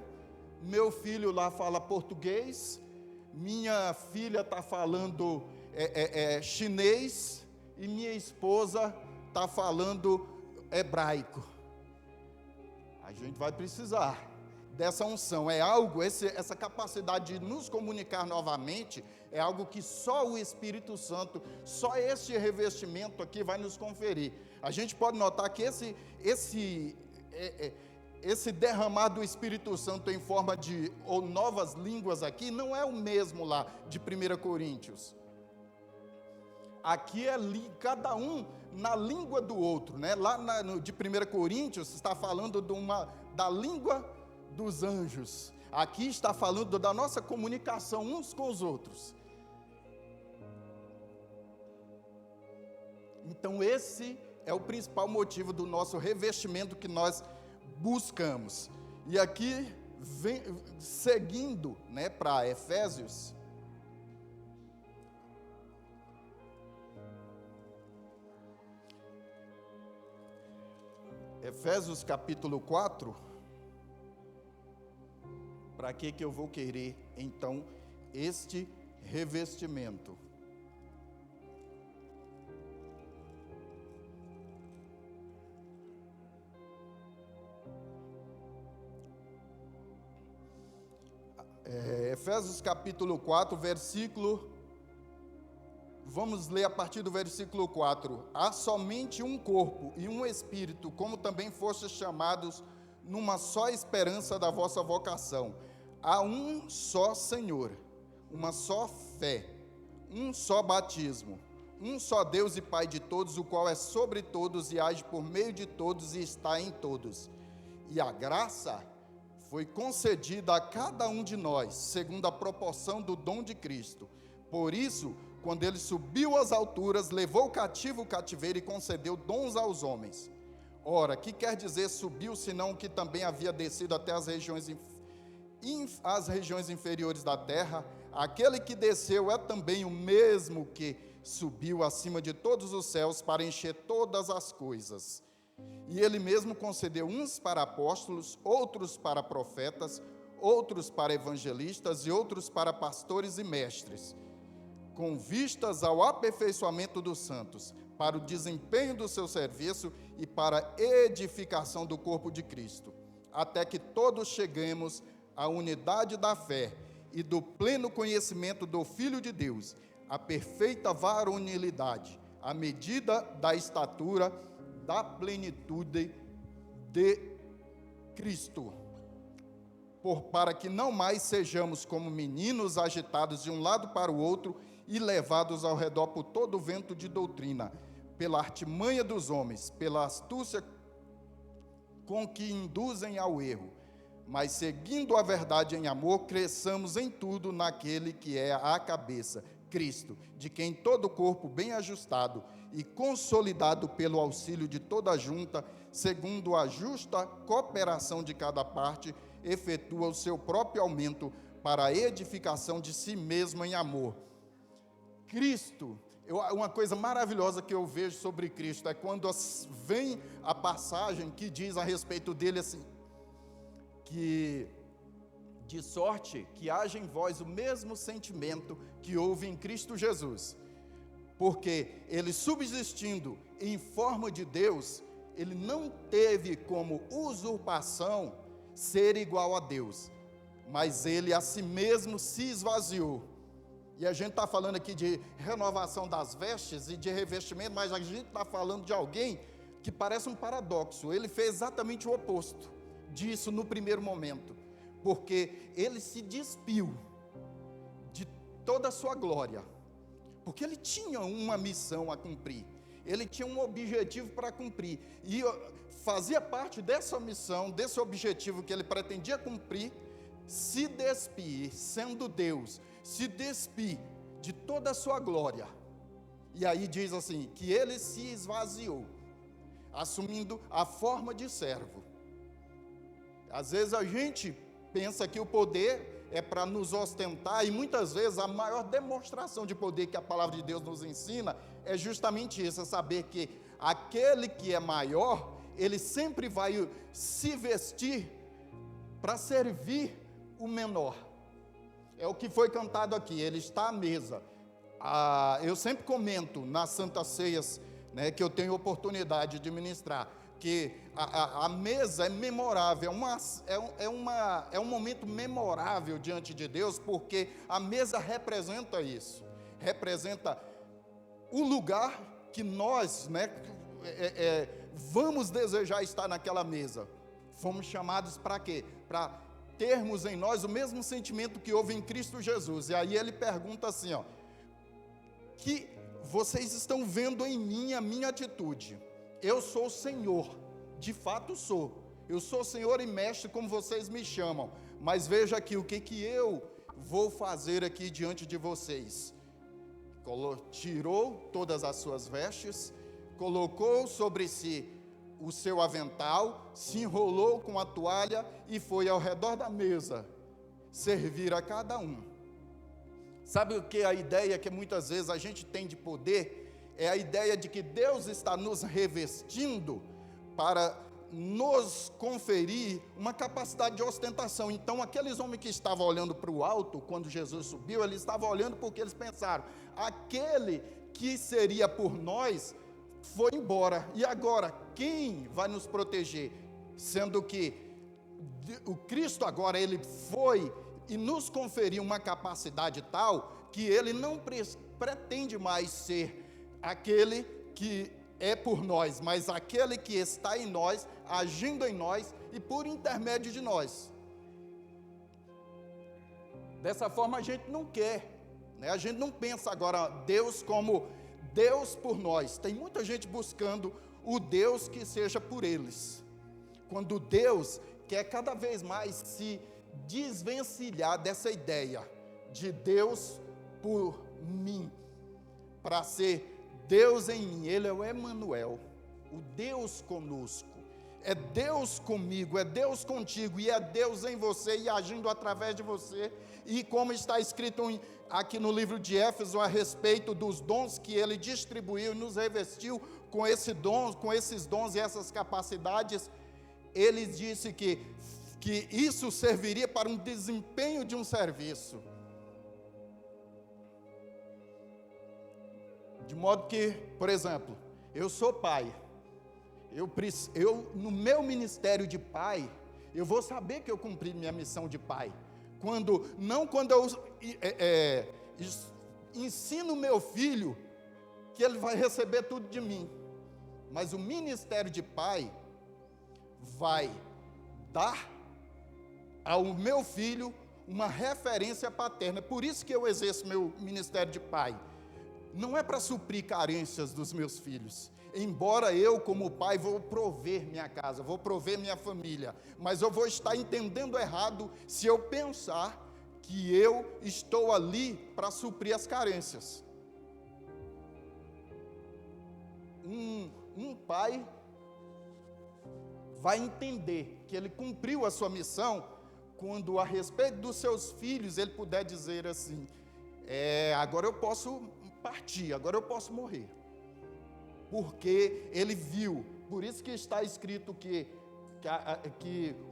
meu filho lá fala português, minha filha está falando chinês, e minha esposa está falando hebraico. A gente vai precisar dessa unção. É algo, essa capacidade de nos comunicar novamente, é algo que só o Espírito Santo, só este revestimento aqui vai nos conferir. A gente pode notar que esse derramar do Espírito Santo em forma de novas línguas aqui, não é o mesmo lá de 1 Coríntios. Aqui é cada um na língua do outro, né? Lá de 1 Coríntios está falando da língua dos anjos. Aqui está falando da nossa comunicação uns com os outros. Então esse é o principal motivo do nosso revestimento que nós buscamos. E aqui, seguindo, né, para Efésios, capítulo 4, para que eu vou querer, então, este revestimento? Efésios capítulo 4, vamos ler a partir do versículo 4. Há somente um corpo e um espírito, como também fostes chamados numa só esperança da vossa vocação. Há um só Senhor, uma só fé, um só batismo, um só Deus e Pai de todos, o qual é sobre todos e age por meio de todos e está em todos. E a graça foi concedida a cada um de nós, segundo a proporção do dom de Cristo. Por isso, quando ele subiu às alturas, levou cativo o cativeiro e concedeu dons aos homens. Ora, que quer dizer subiu, senão que também havia descido até as regiões inferiores da terra? Aquele que desceu é também o mesmo que subiu acima de todos os céus para encher todas as coisas. E ele mesmo concedeu uns para apóstolos, outros para profetas, outros para evangelistas e outros para pastores e mestres, com vistas ao aperfeiçoamento dos santos, para o desempenho do seu serviço e para a edificação do corpo de Cristo, até que todos cheguemos à unidade da fé e do pleno conhecimento do Filho de Deus, à perfeita varonilidade, à medida da estatura da plenitude de Cristo, para que não mais sejamos como meninos agitados de um lado para o outro e levados ao redor por todo o vento de doutrina, pela artimanha dos homens, pela astúcia com que induzem ao erro, mas seguindo a verdade em amor, cresçamos em tudo naquele que é a cabeça, Cristo, de quem todo o corpo bem ajustado e consolidado pelo auxílio de toda a junta, segundo a justa cooperação de cada parte, efetua o seu próprio aumento para a edificação de si mesmo em amor. Cristo, uma coisa maravilhosa que eu vejo sobre Cristo é quando vem a passagem que diz a respeito dele assim, que de sorte que haja em vós o mesmo sentimento que houve em Cristo Jesus, porque ele, subsistindo em forma de Deus, ele não teve como usurpação ser igual a Deus, mas ele a si mesmo se esvaziou. E a gente está falando aqui de renovação das vestes e de revestimento, mas a gente está falando de alguém que parece um paradoxo. Ele fez exatamente o oposto disso no primeiro momento, porque ele se despiu de toda a sua glória, porque ele tinha uma missão a cumprir, ele tinha um objetivo para cumprir, e fazia parte dessa missão, desse objetivo que ele pretendia cumprir, se despir, sendo Deus, se despir de toda a sua glória. E aí diz assim, que ele se esvaziou, assumindo a forma de servo. Às vezes a gente pensa que o poder é para nos ostentar, e muitas vezes a maior demonstração de poder que a palavra de Deus nos ensina é justamente isso, é saber que aquele que é maior, ele sempre vai se vestir para servir o menor. É o que foi cantado aqui, ele está à mesa. Eu sempre comento nas Santas Ceias, né, que eu tenho oportunidade de ministrar, que a mesa é memorável, é um momento memorável diante de Deus, porque a mesa representa isso, representa o lugar que nós, né, vamos desejar estar naquela mesa. Fomos chamados para quê? Para termos em nós o mesmo sentimento que houve em Cristo Jesus. E aí ele pergunta assim, ó, que vocês estão vendo em mim a minha atitude. Eu sou o Senhor, de fato sou. Eu sou Senhor e Mestre, como vocês me chamam. Mas veja aqui o que eu vou fazer aqui diante de vocês. Tirou todas as suas vestes, colocou sobre si o seu avental, se enrolou com a toalha e foi ao redor da mesa servir a cada um. Sabe o que a ideia que muitas vezes a gente tem de poder? É a ideia de que Deus está nos revestindo para nos conferir uma capacidade de ostentação. Então aqueles homens que estavam olhando para o alto, quando Jesus subiu, eles estavam olhando porque eles pensaram, aquele que seria por nós foi embora, e agora quem vai nos proteger? Sendo que o Cristo agora, ele foi e nos conferiu uma capacidade tal, que ele não pretende mais ser aquele que é por nós, mas aquele que está em nós, agindo em nós e por intermédio de nós. Dessa forma a gente não quer, né? A gente não pensa agora Deus como Deus por nós. Tem muita gente buscando o Deus que seja por eles, quando Deus quer cada vez mais se desvencilhar dessa ideia de Deus por mim, para ser Deus em mim. Ele é o Emanuel, o Deus conosco. É Deus comigo, é Deus contigo, e é Deus em você e agindo através de você. E como está escrito aqui no livro de Éfeso a respeito dos dons que ele distribuiu e nos revestiu com esses dons e essas capacidades, ele disse que isso serviria para um desempenho de um serviço. De modo que, por exemplo, eu sou pai, eu no meu ministério de pai, eu vou saber que eu cumpri minha missão de pai, quando eu ensino meu filho que ele vai receber tudo de mim, mas o ministério de pai vai dar ao meu filho uma referência paterna. Por isso que eu exerço meu ministério de pai. Não é para suprir carências dos meus filhos, embora eu como pai vou prover minha casa, vou prover minha família, mas eu vou estar entendendo errado se eu pensar que eu estou ali para suprir as carências. Um pai vai entender que ele cumpriu a sua missão quando a respeito dos seus filhos, ele puder dizer assim, agora eu posso partir, agora eu posso morrer. Porque ele viu, por isso que está escrito que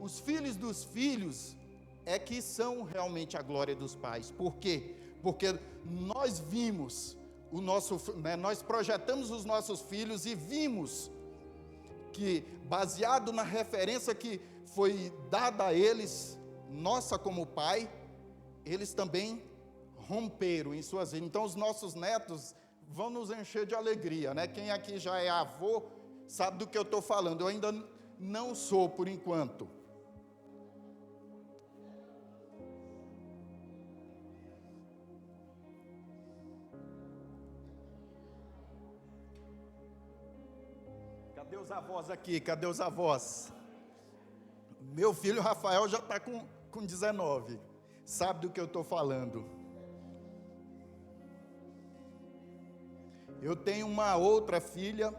os filhos dos filhos é que são realmente a glória dos pais. Por quê? Porque nós vimos nós projetamos os nossos filhos e vimos que, baseado na referência que foi dada a eles, nossa como pai, eles também romperam em suas vidas. Então os nossos netos vão nos encher de alegria, né? Quem aqui já é avô sabe do que eu estou falando. Eu ainda não sou por enquanto. Cadê os avós aqui? Cadê os avós? Meu filho Rafael já está com 19. Sabe do que eu estou falando. Eu tenho uma outra filha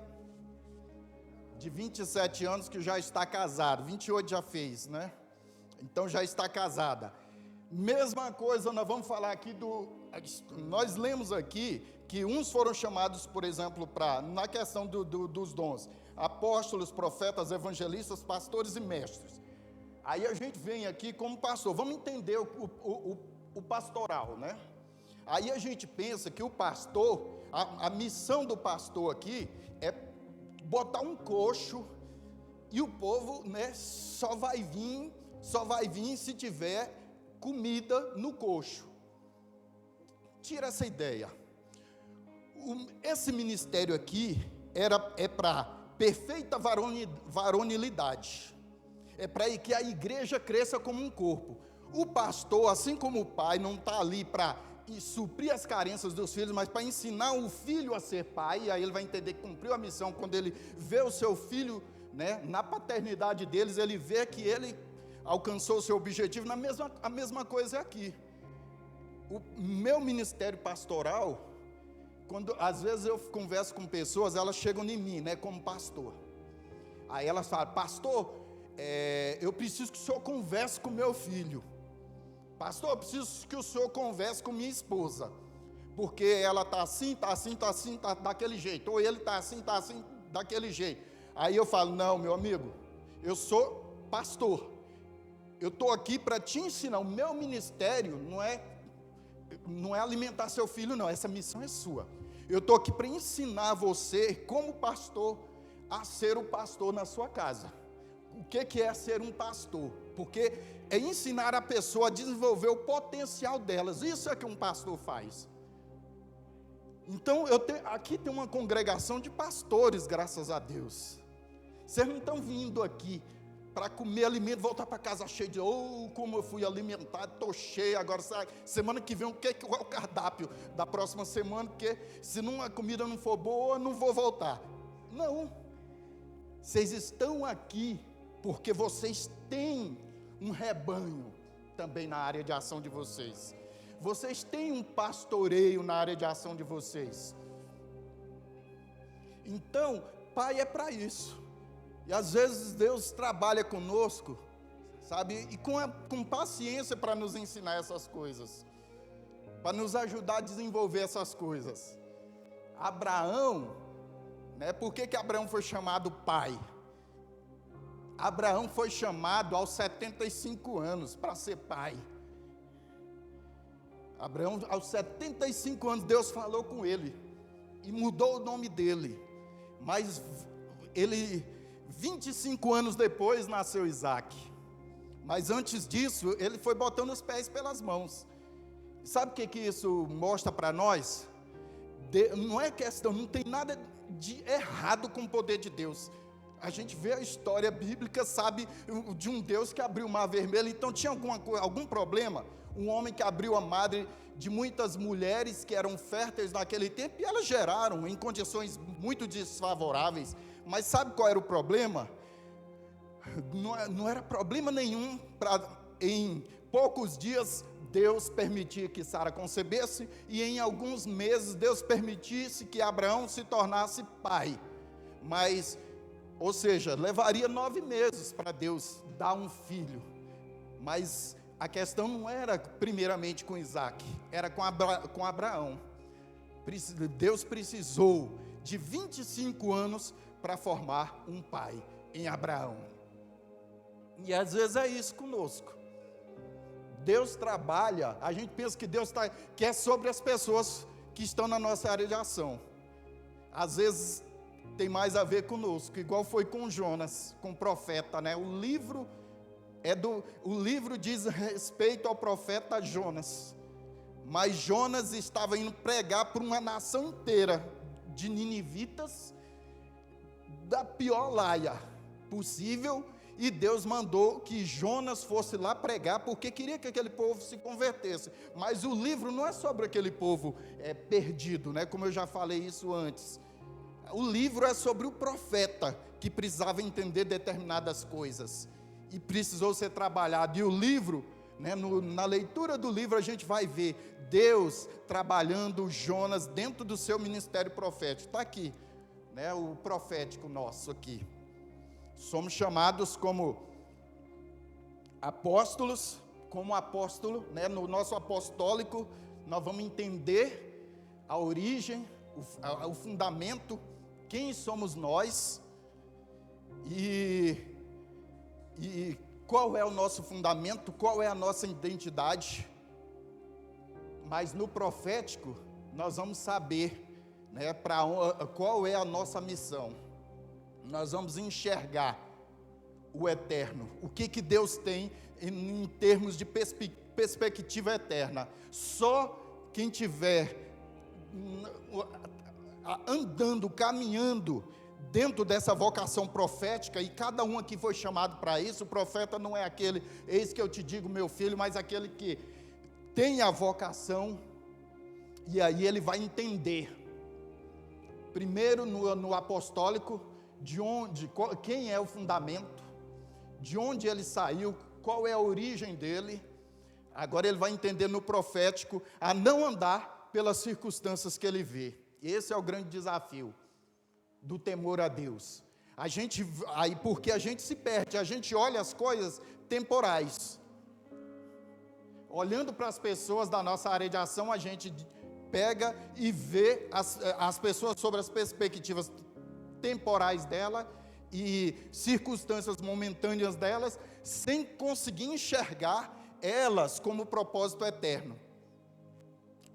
de 27 anos que já está casada. 28 já fez, né? Então já está casada. Mesma coisa, nós vamos falar aqui nós lemos aqui que uns foram chamados, por exemplo, na questão dos dons, apóstolos, profetas, evangelistas, pastores e mestres. Aí a gente vem aqui como pastor, vamos entender o pastoral, né? Aí a gente pensa que o pastor, a missão do pastor aqui é botar um coxo e o povo, né, só vai vir se tiver comida no coxo. Tira essa ideia. Esse ministério aqui é para perfeita varonilidade. É para que a igreja cresça como um corpo. O pastor, assim como o pai, não está ali para suprir as carências dos filhos, mas para ensinar o filho a ser pai. E aí ele vai entender que cumpriu a missão quando ele vê o seu filho, né, na paternidade deles, ele vê que ele alcançou o seu objetivo. A mesma coisa é aqui. O meu ministério pastoral, quando às vezes eu converso com pessoas, elas chegam em mim, né, como pastor. Aí elas falam: pastor, eu preciso que o senhor converse com meu filho. Pastor, eu preciso que o senhor converse com minha esposa, porque ela está assim, daquele jeito, ou ele está assim, daquele jeito. Aí eu falo: não, meu amigo, eu sou pastor, eu estou aqui para te ensinar. O meu ministério não é alimentar seu filho, não, essa missão é sua. Eu estou aqui para ensinar você, como pastor, a ser o pastor na sua casa. O que é ser um pastor? Porque é ensinar a pessoa a desenvolver o potencial delas. Isso é que um pastor faz. Então, aqui tem uma congregação de pastores, graças a Deus. Vocês não estão vindo aqui para comer alimento, voltar para casa cheio de, como eu fui alimentado, estou cheio, agora semana que vem, qual é o cardápio da próxima semana, porque se a comida não for boa, não vou voltar. Não. Vocês estão aqui porque vocês têm um rebanho também na área de ação de vocês. Vocês têm um pastoreio na área de ação de vocês. Então, pai é para isso. E às vezes Deus trabalha conosco, sabe? E com paciência para nos ensinar essas coisas. Para nos ajudar a desenvolver essas coisas. Abraão, né? Por que Abraão foi chamado pai? Abraão foi chamado aos 75 anos para ser pai. Abraão, aos 75 anos, Deus falou com ele e mudou o nome dele. Mas 25 anos depois, nasceu Isaac. Mas antes disso, ele foi botando os pés pelas mãos. Sabe o que isso mostra para nós? Não é questão, não tem nada de errado com o poder de Deus. A gente vê a história bíblica, sabe, de um Deus que abriu o mar vermelho. Então tinha algum problema? Um homem que abriu a madre de muitas mulheres que eram férteis naquele tempo, e elas geraram em condições muito desfavoráveis. Mas sabe qual era o problema? Não era problema nenhum em poucos dias Deus permitir que Sara concebesse, e em alguns meses Deus permitisse que Abraão se tornasse pai. Ou seja, levaria 9 meses para Deus dar um filho. Mas a questão não era primeiramente com Isaac, era com Abraão. Deus precisou de 25 anos para formar um pai em Abraão. E às vezes é isso conosco. Deus trabalha, a gente pensa que Deus que é sobre as pessoas que estão na nossa área de ação. Às vezes tem mais a ver conosco, igual foi com Jonas, com o profeta, né? O livro diz respeito ao profeta Jonas. Mas Jonas estava indo pregar para uma nação inteira de ninivitas, da pior laia possível, e Deus mandou que Jonas fosse lá pregar, porque queria que aquele povo se convertesse. Mas o livro não é sobre aquele povo perdido, né? Como eu já falei isso antes. O livro é sobre o profeta, que precisava entender determinadas coisas, e precisou ser trabalhado. E o livro, né, na leitura do livro a gente vai ver Deus trabalhando Jonas dentro do seu ministério profético. Está aqui, né, o profético nosso aqui. Somos chamados como apóstolos, como apóstolo, né, no nosso apostólico, nós vamos entender a origem, o fundamento, quem somos nós, e qual é o nosso fundamento, qual é a nossa identidade. Mas no profético, nós vamos saber, né, qual é a nossa missão. Nós vamos enxergar o eterno, o que Deus tem em termos de perspectiva eterna. Só quem tiver andando, caminhando dentro dessa vocação profética, e cada um aqui foi chamado para isso. O profeta não é aquele, eis que eu te digo, meu filho, mas aquele que tem a vocação, e aí ele vai entender, primeiro no apostólico, quem é o fundamento, de onde ele saiu, qual é a origem dele. Agora ele vai entender no profético, a não andar pelas circunstâncias que ele vê. Esse é o grande desafio do temor a Deus. Porque a gente se perde, a gente olha as coisas temporais. Olhando para as pessoas da nossa área de ação, a gente pega e vê as pessoas sobre as perspectivas temporais dela e circunstâncias momentâneas delas, sem conseguir enxergar elas como propósito eterno.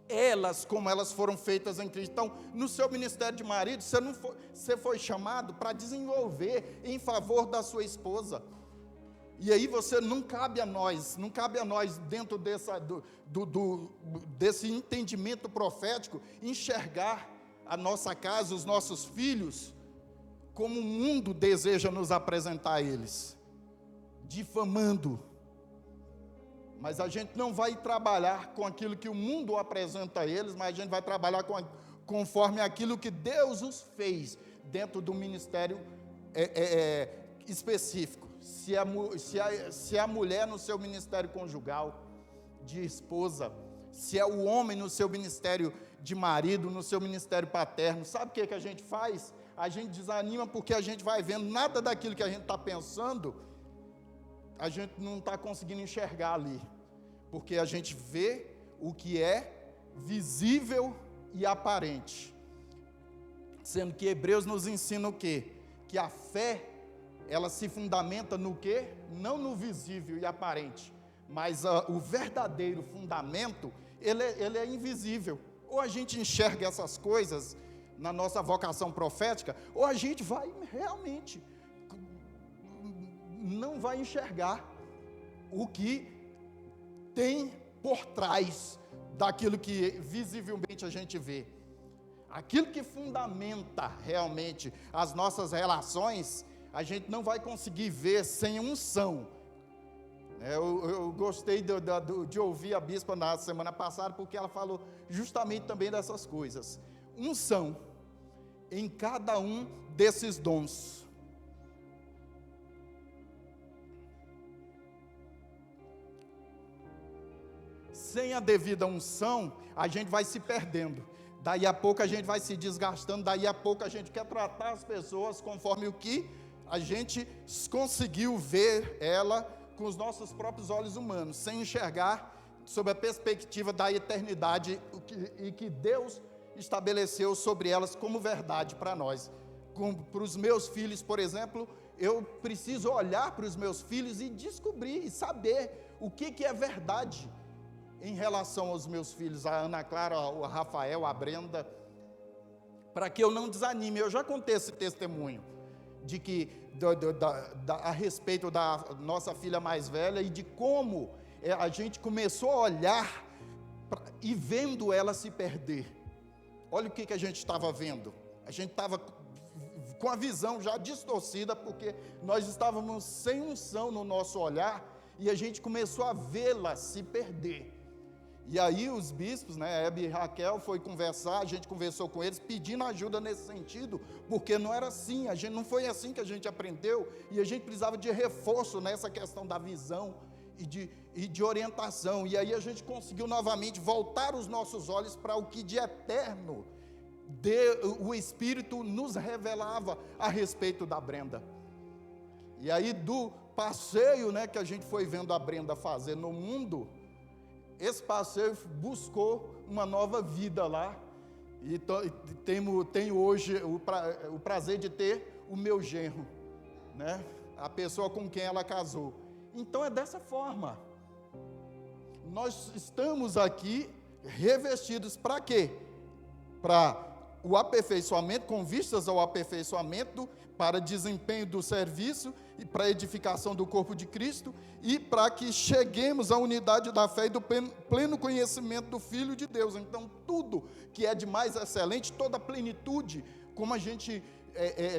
Elas, como elas foram feitas em Cristo. Então, no seu ministério de marido, você foi chamado para desenvolver em favor da sua esposa. E aí não cabe a nós dentro desse entendimento profético, enxergar a nossa casa, os nossos filhos, como o mundo deseja nos apresentar a eles, difamando. Mas a gente não vai trabalhar com aquilo que o mundo apresenta a eles, mas a gente vai trabalhar conforme aquilo que Deus os fez dentro do ministério específico. Se a mulher no seu ministério conjugal, de esposa, se é o homem no seu ministério de marido, no seu ministério paterno, sabe o que a gente faz? A gente desanima porque a gente vai vendo nada daquilo que a gente está pensando, a gente não está conseguindo enxergar ali, porque a gente vê o que é visível e aparente, sendo que Hebreus nos ensina o quê? Que a fé, ela se fundamenta no quê? Não no visível e aparente, mas o verdadeiro fundamento, ele é invisível. Ou a gente enxerga essas coisas na nossa vocação profética, ou a gente vai realmente não vai enxergar o que tem por trás daquilo que visivelmente a gente vê. Aquilo que fundamenta realmente as nossas relações, a gente não vai conseguir ver sem unção. Eu gostei de ouvir a bispa na semana passada, porque ela falou justamente também dessas coisas. Unção em cada um desses dons. Sem a devida unção, a gente vai se perdendo. Daí a pouco a gente vai se desgastando, daí a pouco a gente quer tratar as pessoas conforme o que a gente conseguiu ver ela com os nossos próprios olhos humanos, sem enxergar sob a perspectiva da eternidade e que Deus estabeleceu sobre elas como verdade para nós. Para os meus filhos, por exemplo, eu preciso olhar para os meus filhos e descobrir e saber o que é verdade em relação aos meus filhos, a Ana Clara, o Rafael, a Brenda, para que eu não desanime. Eu já contei esse testemunho de que a respeito da nossa filha mais velha e de como a gente começou a olhar e vendo ela se perder. Olha o que a gente estava vendo. A gente estava com a visão já distorcida, porque nós estávamos sem unção no nosso olhar, e a gente começou a vê-la se perder. E aí os bispos, né, Hebe e Raquel, foi conversar, a gente conversou com eles, pedindo ajuda nesse sentido, porque não era assim, não foi assim que a gente aprendeu, e a gente precisava de reforço nessa questão da visão e de orientação. E aí a gente conseguiu novamente voltar os nossos olhos para o que de eterno o Espírito nos revelava a respeito da Brenda. E aí do passeio, né, que a gente foi vendo a Brenda fazer no mundo, esse passeio buscou uma nova vida lá, e tenho hoje o prazer de ter o meu genro, né, a pessoa com quem ela casou. Então é dessa forma, nós estamos aqui revestidos para quê? Para o aperfeiçoamento, com vistas ao aperfeiçoamento, para desempenho do serviço e para a edificação do corpo de Cristo, e para que cheguemos à unidade da fé e do pleno conhecimento do Filho de Deus. Então tudo que é de mais excelente, toda a plenitude, como a gente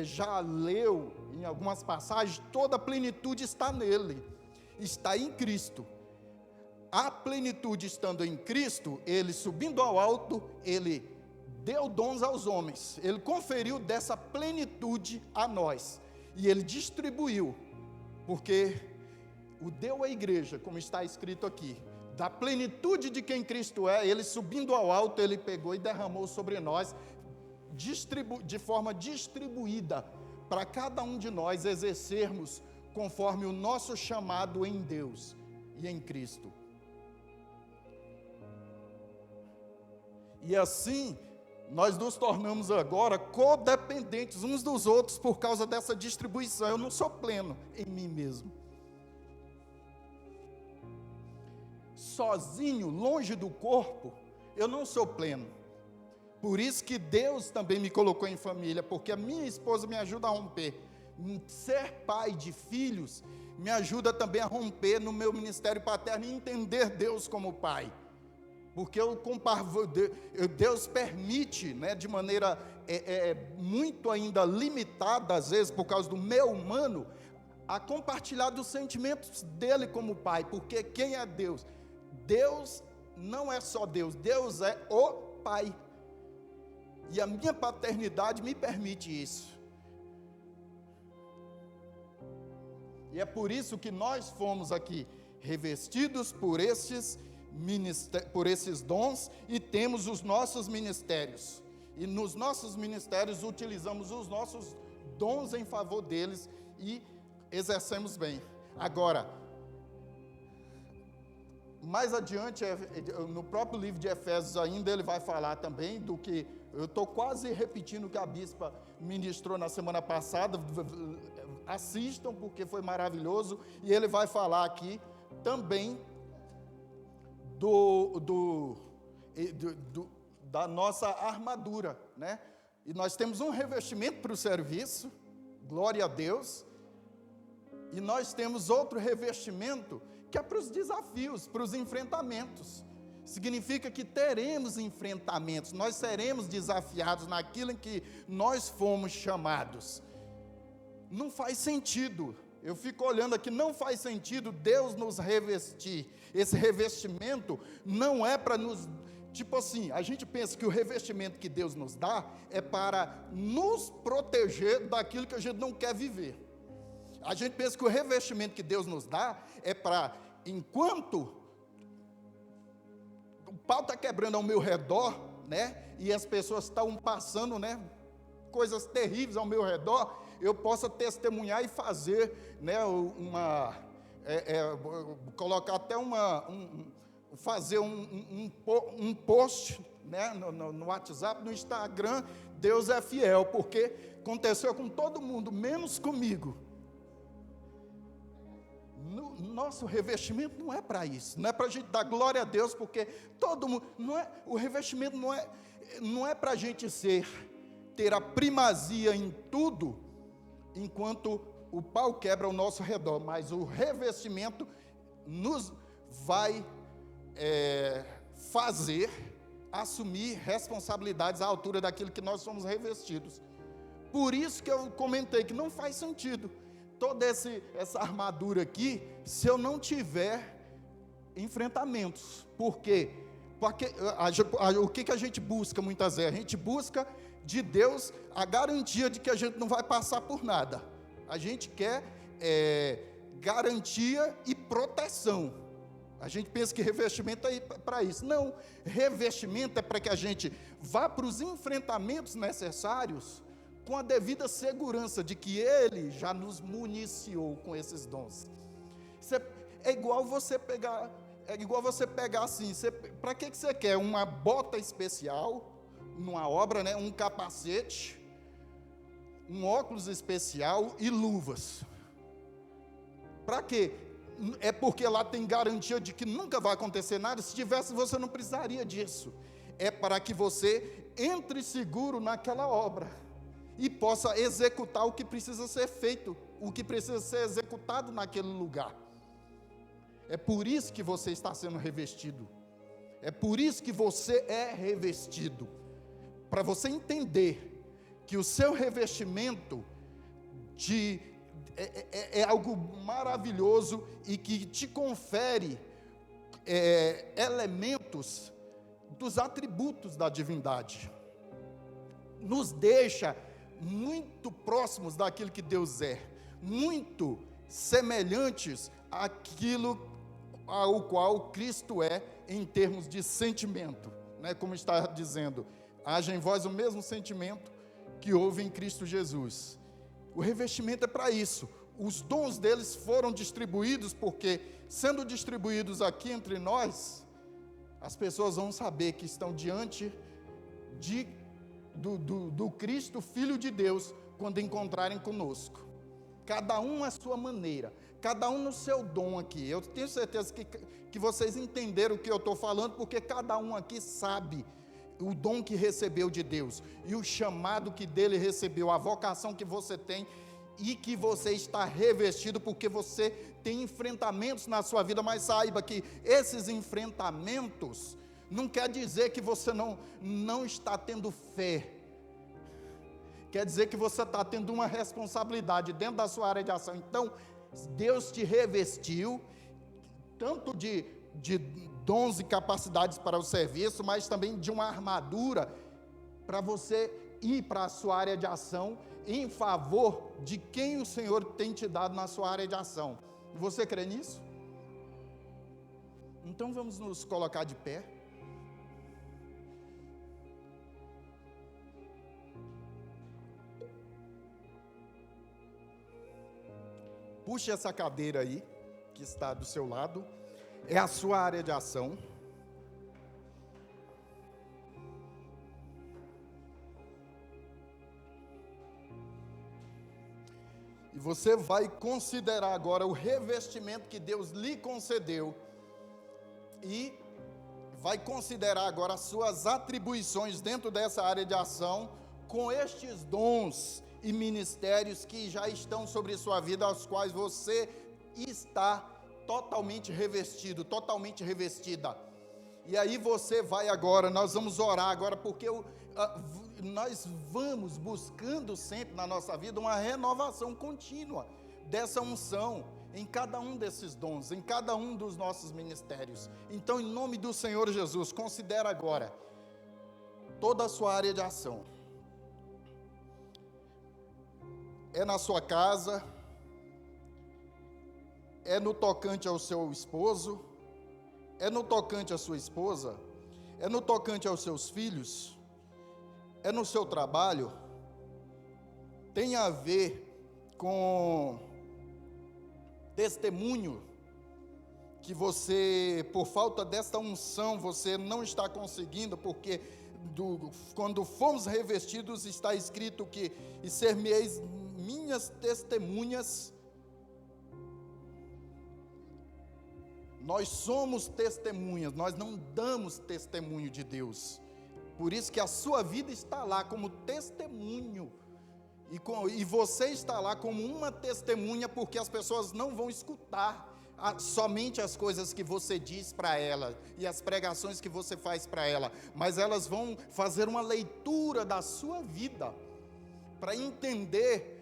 já leu em algumas passagens, toda a plenitude está nele, está em Cristo. A plenitude estando em Cristo, ele subindo ao alto, ele deu dons aos homens, ele conferiu dessa plenitude a nós, e ele distribuiu, porque o deu à igreja, como está escrito aqui, da plenitude de quem Cristo é, ele subindo ao alto, ele pegou e derramou sobre nós, de forma distribuída, para cada um de nós exercermos conforme o nosso chamado em Deus e em Cristo. E assim, nós nos tornamos agora codependentes uns dos outros por causa dessa distribuição. Eu não sou pleno em mim mesmo. Sozinho, longe do corpo, eu não sou pleno. Por isso que Deus também me colocou em família, porque a minha esposa me ajuda a romper. Ser pai de filhos me ajuda também a romper no meu ministério paterno e entender Deus como pai. Porque Deus permite, né, de maneira muito ainda limitada, às vezes, por causa do meu humano, a compartilhar dos sentimentos dele como pai. Porque quem é Deus? Deus não é só Deus, Deus é o Pai. E a minha paternidade me permite isso. E é por isso que nós fomos aqui revestidos por esses dons e temos os nossos ministérios. E nos nossos ministérios utilizamos os nossos dons em favor deles e exercemos bem. Agora, mais adiante, no próprio livro de Efésios ainda, ele vai falar também do que, eu estou quase repetindo o que a bispa ministrou na semana passada, assistam porque foi maravilhoso, e ele vai falar aqui também da nossa armadura, né? E nós temos um revestimento para o serviço, glória a Deus, e nós temos outro revestimento que é para os desafios, para os enfrentamentos. Significa que teremos enfrentamentos, nós seremos desafiados naquilo em que nós fomos chamados. Não faz sentido, eu fico olhando aqui, não faz sentido Deus nos revestir. Esse revestimento não é para nos, tipo assim, a gente pensa que o revestimento que Deus nos dá é para nos proteger daquilo que a gente não quer viver. A gente pensa que o revestimento que Deus nos dá é para, enquanto o pau está quebrando ao meu redor, né, e as pessoas estão passando, né, coisas terríveis ao meu redor, eu possa testemunhar e fazer, né, colocar até fazer um post, né, no WhatsApp, no Instagram, Deus é fiel, porque aconteceu com todo mundo, menos comigo. Nosso revestimento não é para isso, não é para a gente dar glória a Deus, porque todo mundo, o revestimento não é para a gente ter a primazia em tudo, enquanto o pau quebra ao nosso redor, mas o revestimento nos vai fazer assumir responsabilidades à altura daquilo que nós somos revestidos. Por isso que eu comentei que não faz sentido toda essa armadura aqui, se eu não tiver enfrentamentos. Por quê? Porque o que a gente busca muitas vezes? A gente busca de Deus a garantia de que a gente não vai passar por nada. A gente quer garantia e proteção. A gente pensa que revestimento é para isso. Não, revestimento é para que a gente vá para os enfrentamentos necessários com a devida segurança de que Ele já nos municiou com esses dons. É igual você pegar assim, para que você quer uma bota especial, numa obra, né, um capacete, um óculos especial e luvas? Para quê? É porque lá tem garantia de que nunca vai acontecer nada. Se tivesse, você não precisaria disso. É para que você entre seguro naquela obra e possa executar o que precisa ser feito, o que precisa ser executado naquele lugar. É por isso que você está sendo revestido. É por isso que você é revestido. Para você entender que o seu revestimento é algo maravilhoso e que te confere elementos dos atributos da divindade. Nos deixa muito próximos daquilo que Deus é, muito semelhantes àquilo ao qual Cristo é em termos de sentimento, né? Como está dizendo, haja em vós o mesmo sentimento que houve em Cristo Jesus. O revestimento é para isso. Os dons deles foram distribuídos, porque sendo distribuídos aqui entre nós, as pessoas vão saber que estão diante do Cristo, Filho de Deus, quando encontrarem conosco. Cada um à sua maneira, cada um no seu dom aqui. Eu tenho certeza que vocês entenderam o que eu estou falando, porque cada um aqui sabe o dom que recebeu de Deus, e o chamado que dele recebeu, a vocação que você tem, e que você está revestido, porque você tem enfrentamentos na sua vida, mas saiba que esses enfrentamentos não quer dizer que você não está tendo fé, quer dizer que você está tendo uma responsabilidade dentro da sua área de ação. Então, Deus te revestiu, tanto de dons e capacidades para o serviço, mas também de uma armadura, para você ir para a sua área de ação, em favor de quem o Senhor tem te dado na sua área de ação. Você crê nisso? Então vamos nos colocar de pé. Puxe essa cadeira aí, que está do seu lado, é a sua área de ação. E você vai considerar agora o revestimento que Deus lhe concedeu, e vai considerar agora as suas atribuições dentro dessa área de ação, com estes dons e ministérios que já estão sobre sua vida, aos quais você está totalmente revestido, totalmente revestida. E aí você vai agora, nós vamos orar agora, porque nós vamos buscando sempre na nossa vida uma renovação contínua dessa unção, em cada um desses dons, em cada um dos nossos ministérios. Então, em nome do Senhor Jesus, considera agora toda a sua área de ação. É na sua casa, é no tocante ao seu esposo, é no tocante à sua esposa, é no tocante aos seus filhos, é no seu trabalho, tem a ver com testemunho que você, por falta desta unção, você não está conseguindo, porque quando fomos revestidos, está escrito que, e ser-me-eis minhas testemunhas. Nós somos testemunhas, nós não damos testemunho de Deus. Por isso que a sua vida está lá como testemunho. E você está lá como uma testemunha, porque as pessoas não vão escutar somente as coisas que você diz para ela e as pregações que você faz para ela, mas elas vão fazer uma leitura da sua vida para entender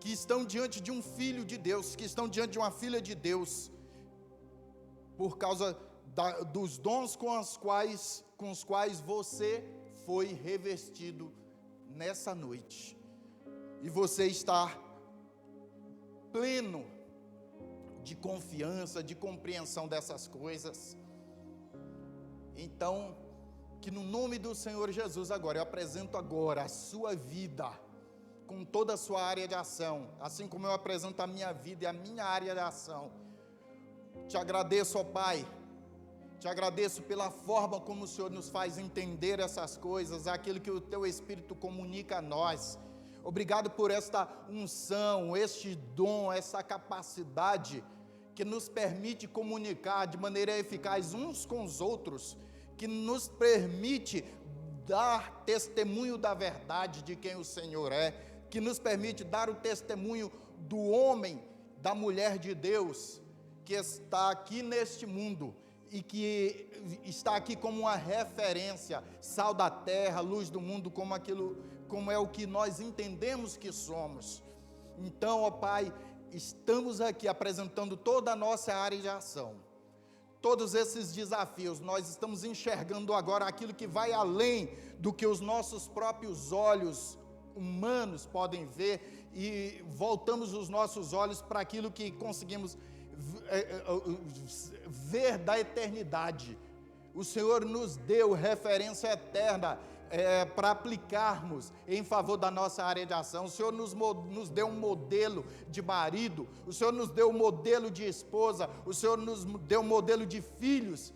que estão diante de um filho de Deus, que estão diante de uma filha de Deus, por causa dos dons com os quais você foi revestido nessa noite. E você está pleno de confiança, de compreensão dessas coisas. Então, que no nome do Senhor Jesus agora, eu apresento agora a sua vida, com toda a sua área de ação, assim como eu apresento a minha vida e a minha área de ação. Te agradeço, ó Pai, te agradeço pela forma como o Senhor nos faz entender essas coisas, aquilo que o Teu Espírito comunica a nós. Obrigado por esta unção, este dom, essa capacidade que nos permite comunicar de maneira eficaz uns com os outros, que nos permite dar testemunho da verdade de quem o Senhor é, que nos permite dar o testemunho do homem, da mulher de Deus, que está aqui neste mundo e que está aqui como uma referência, sal da terra, luz do mundo, como é o que nós entendemos que somos. Então, ó Pai, estamos aqui apresentando toda a nossa área de ação, todos esses desafios. Nós estamos enxergando agora aquilo que vai além do que os nossos próprios olhos humanos podem ver, e voltamos os nossos olhos para aquilo que conseguimos ver da eternidade. O Senhor nos deu referência eterna para aplicarmos em favor da nossa área de ação. O Senhor nos deu um modelo de marido, o Senhor nos deu um modelo de esposa, o Senhor nos deu um modelo de filhos,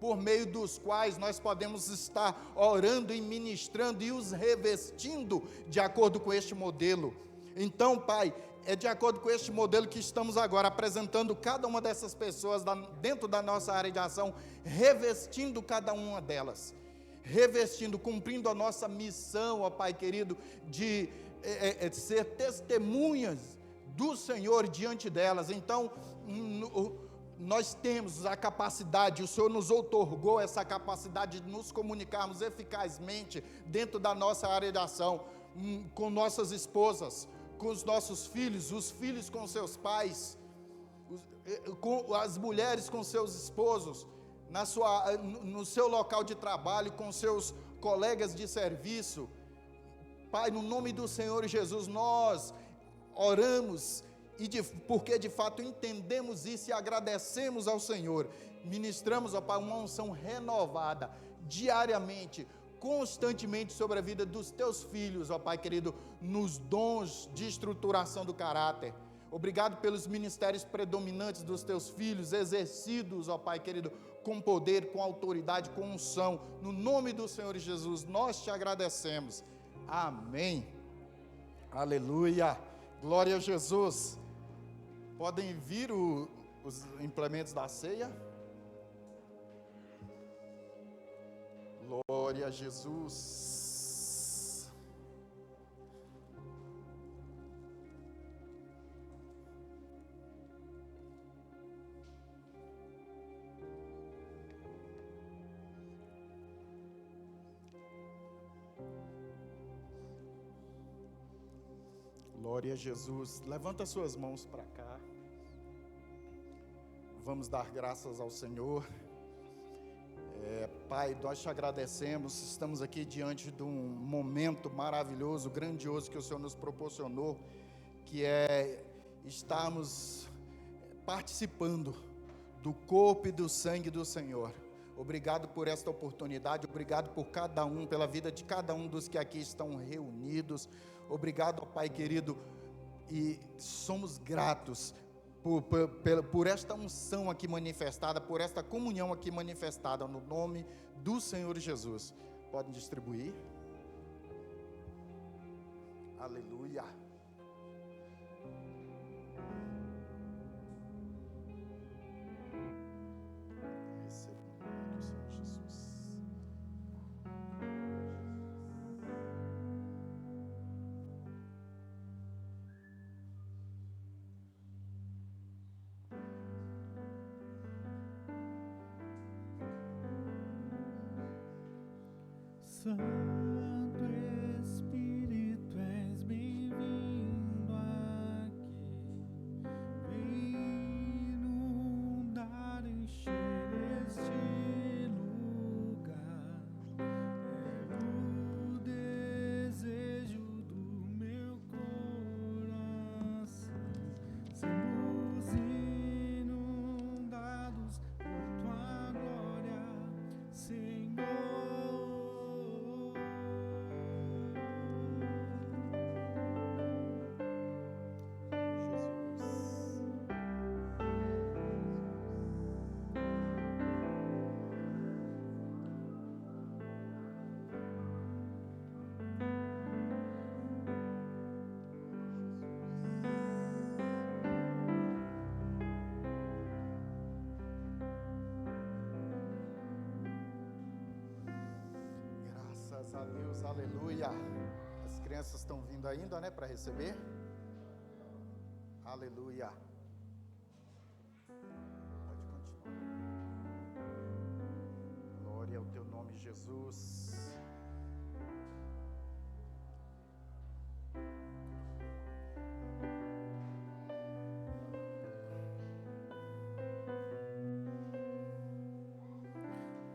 por meio dos quais nós podemos estar orando e ministrando e os revestindo de acordo com este modelo. Então, Pai, é de acordo com este modelo que estamos agora apresentando cada uma dessas pessoas dentro da nossa área de ação, revestindo cada uma delas, revestindo, cumprindo a nossa missão, ó Pai querido, de ser testemunhas do Senhor diante delas. Então, nós temos a capacidade, o Senhor nos outorgou essa capacidade de nos comunicarmos eficazmente dentro da nossa área de ação, com nossas esposas, com os nossos filhos, os filhos com seus pais, com as mulheres com seus esposos, no seu local de trabalho, com seus colegas de serviço. Pai, no nome do Senhor Jesus, nós oramos, porque de fato entendemos isso e agradecemos ao Senhor. Ministramos, ó Pai, uma unção renovada, diariamente, constantemente sobre a vida dos teus filhos, ó Pai querido, nos dons de estruturação do caráter. Obrigado pelos ministérios predominantes dos teus filhos, exercidos, ó Pai querido, com poder, com autoridade, com unção. No nome do Senhor Jesus, nós te agradecemos. Amém. Aleluia. Glória a Jesus. Podem vir os implementos da ceia. Glória a Jesus. Glória a Jesus. Levanta suas mãos para cá. Vamos dar graças ao Senhor. Pai, nós te agradecemos. Estamos aqui diante de um momento maravilhoso, grandioso que o Senhor nos proporcionou, que é estarmos participando do corpo e do sangue do Senhor. Obrigado por esta oportunidade, obrigado por cada um, pela vida de cada um dos que aqui estão reunidos. Obrigado, Pai querido, e somos gratos por esta unção aqui manifestada, por esta comunhão aqui manifestada, no nome do Senhor Jesus. Podem distribuir. Aleluia. Receba o nome do Senhor Jesus. Santo Espírito, és bem-vindo aqui. Vem inundar, encher este lugar. É o desejo do meu coração. Sermos inundados por tua glória, Senhor. Graças a Deus, aleluia. As crianças estão vindo ainda, né, para receber? Aleluia. Pode continuar. Glória ao teu nome, Jesus.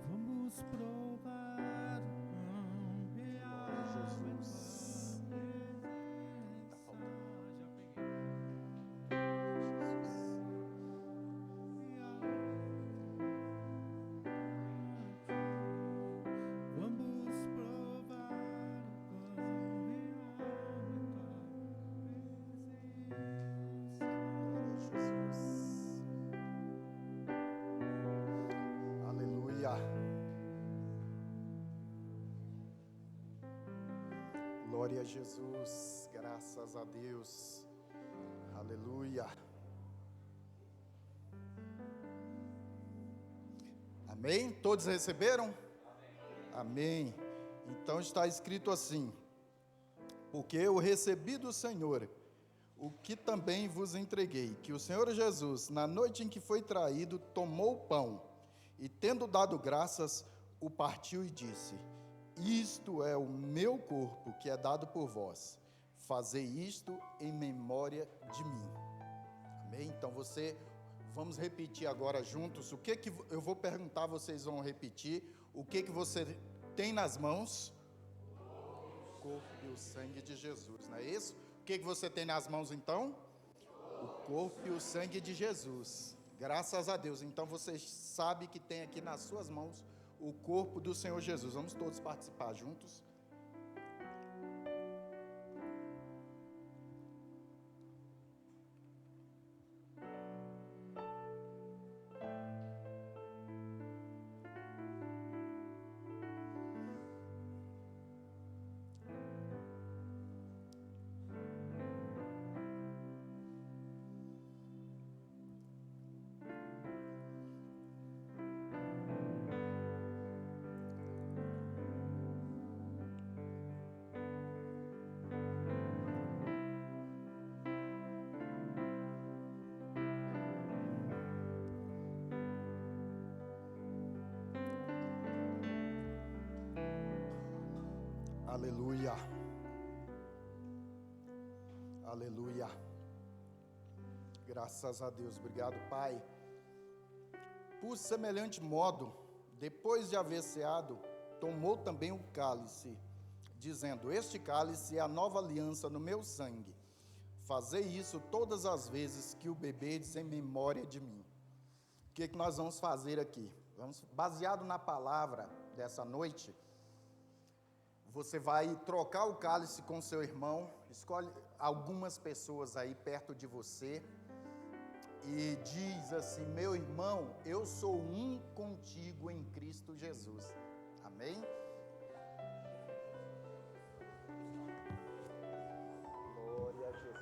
Vamos provar o pão real. Jesus. Tá faltando. Vamos provar o pão real. Jesus. Aleluia. Glória a Jesus, graças a Deus, aleluia. Amém? Todos receberam? Amém. Então está escrito assim: porque eu recebi do Senhor o que também vos entreguei, que o Senhor Jesus, na noite em que foi traído, tomou o pão e, tendo dado graças, o partiu e disse: isto é o meu corpo que é dado por vós. Fazei isto em memória de mim. Amém? Então vamos repetir agora juntos. O que eu vou perguntar, vocês vão repetir. O que você tem nas mãos? O corpo e o sangue de Jesus, não é isso? O que você tem nas mãos então? O corpo e o sangue de Jesus. Graças a Deus. Então você sabe que tem aqui nas suas mãos o corpo do Senhor Jesus. Vamos todos participar juntos. Aleluia. Aleluia. Graças a Deus. Obrigado, Pai. Por semelhante modo, depois de haver ceado, tomou também o cálice, dizendo: este cálice é a nova aliança no meu sangue. Fazei isso todas as vezes que o beberdes em memória de mim. O que nós vamos fazer aqui? Baseado na palavra dessa noite, você vai trocar o cálice com seu irmão. Escolhe algumas pessoas aí perto de você. e diz assim: meu irmão, eu sou um contigo em Cristo Jesus. Amém? Glória a Jesus.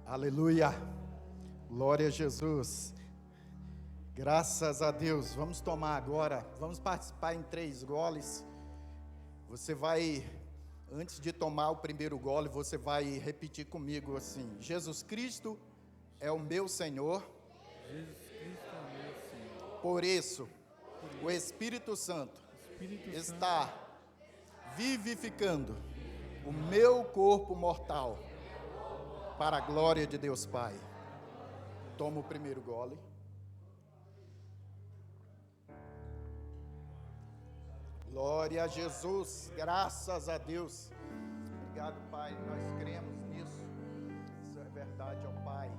Aleluia, glória a Jesus, graças a Deus. Vamos tomar agora, vamos participar em 3 goles. Você vai, antes de tomar o primeiro gole, você vai repetir comigo assim: Jesus Cristo é o meu Senhor, Jesus Cristo é o meu Senhor. por isso o Espírito Santo está vivificando o meu corpo mortal para a glória de Deus Pai. Toma o primeiro gole. Glória a Jesus, graças a Deus. Obrigado, Pai, nós cremos nisso. Isso é verdade, ó Pai.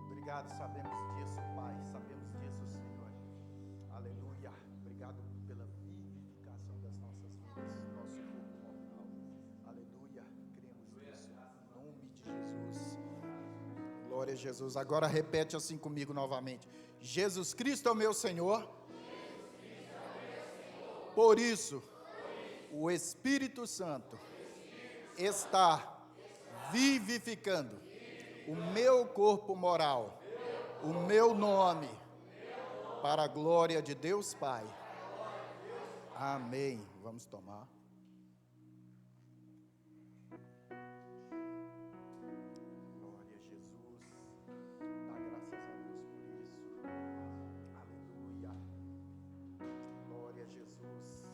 Obrigado, sabemos disso, Pai. Sabemos disso, Senhor. Aleluia. Obrigado pela vivificação das nossas vidas, nosso corpo mortal. Aleluia. Cremos nisso, em nome de Jesus. Glória a Jesus. Agora repete assim comigo novamente: Jesus Cristo é o meu Senhor. Por isso, o Espírito Santo está vivificando o meu corpo moral, o meu nome, para a glória de Deus Pai. Amém. Vamos tomar. Glória a Jesus. Dá graças a Deus por isso. Aleluia. Glória a Jesus.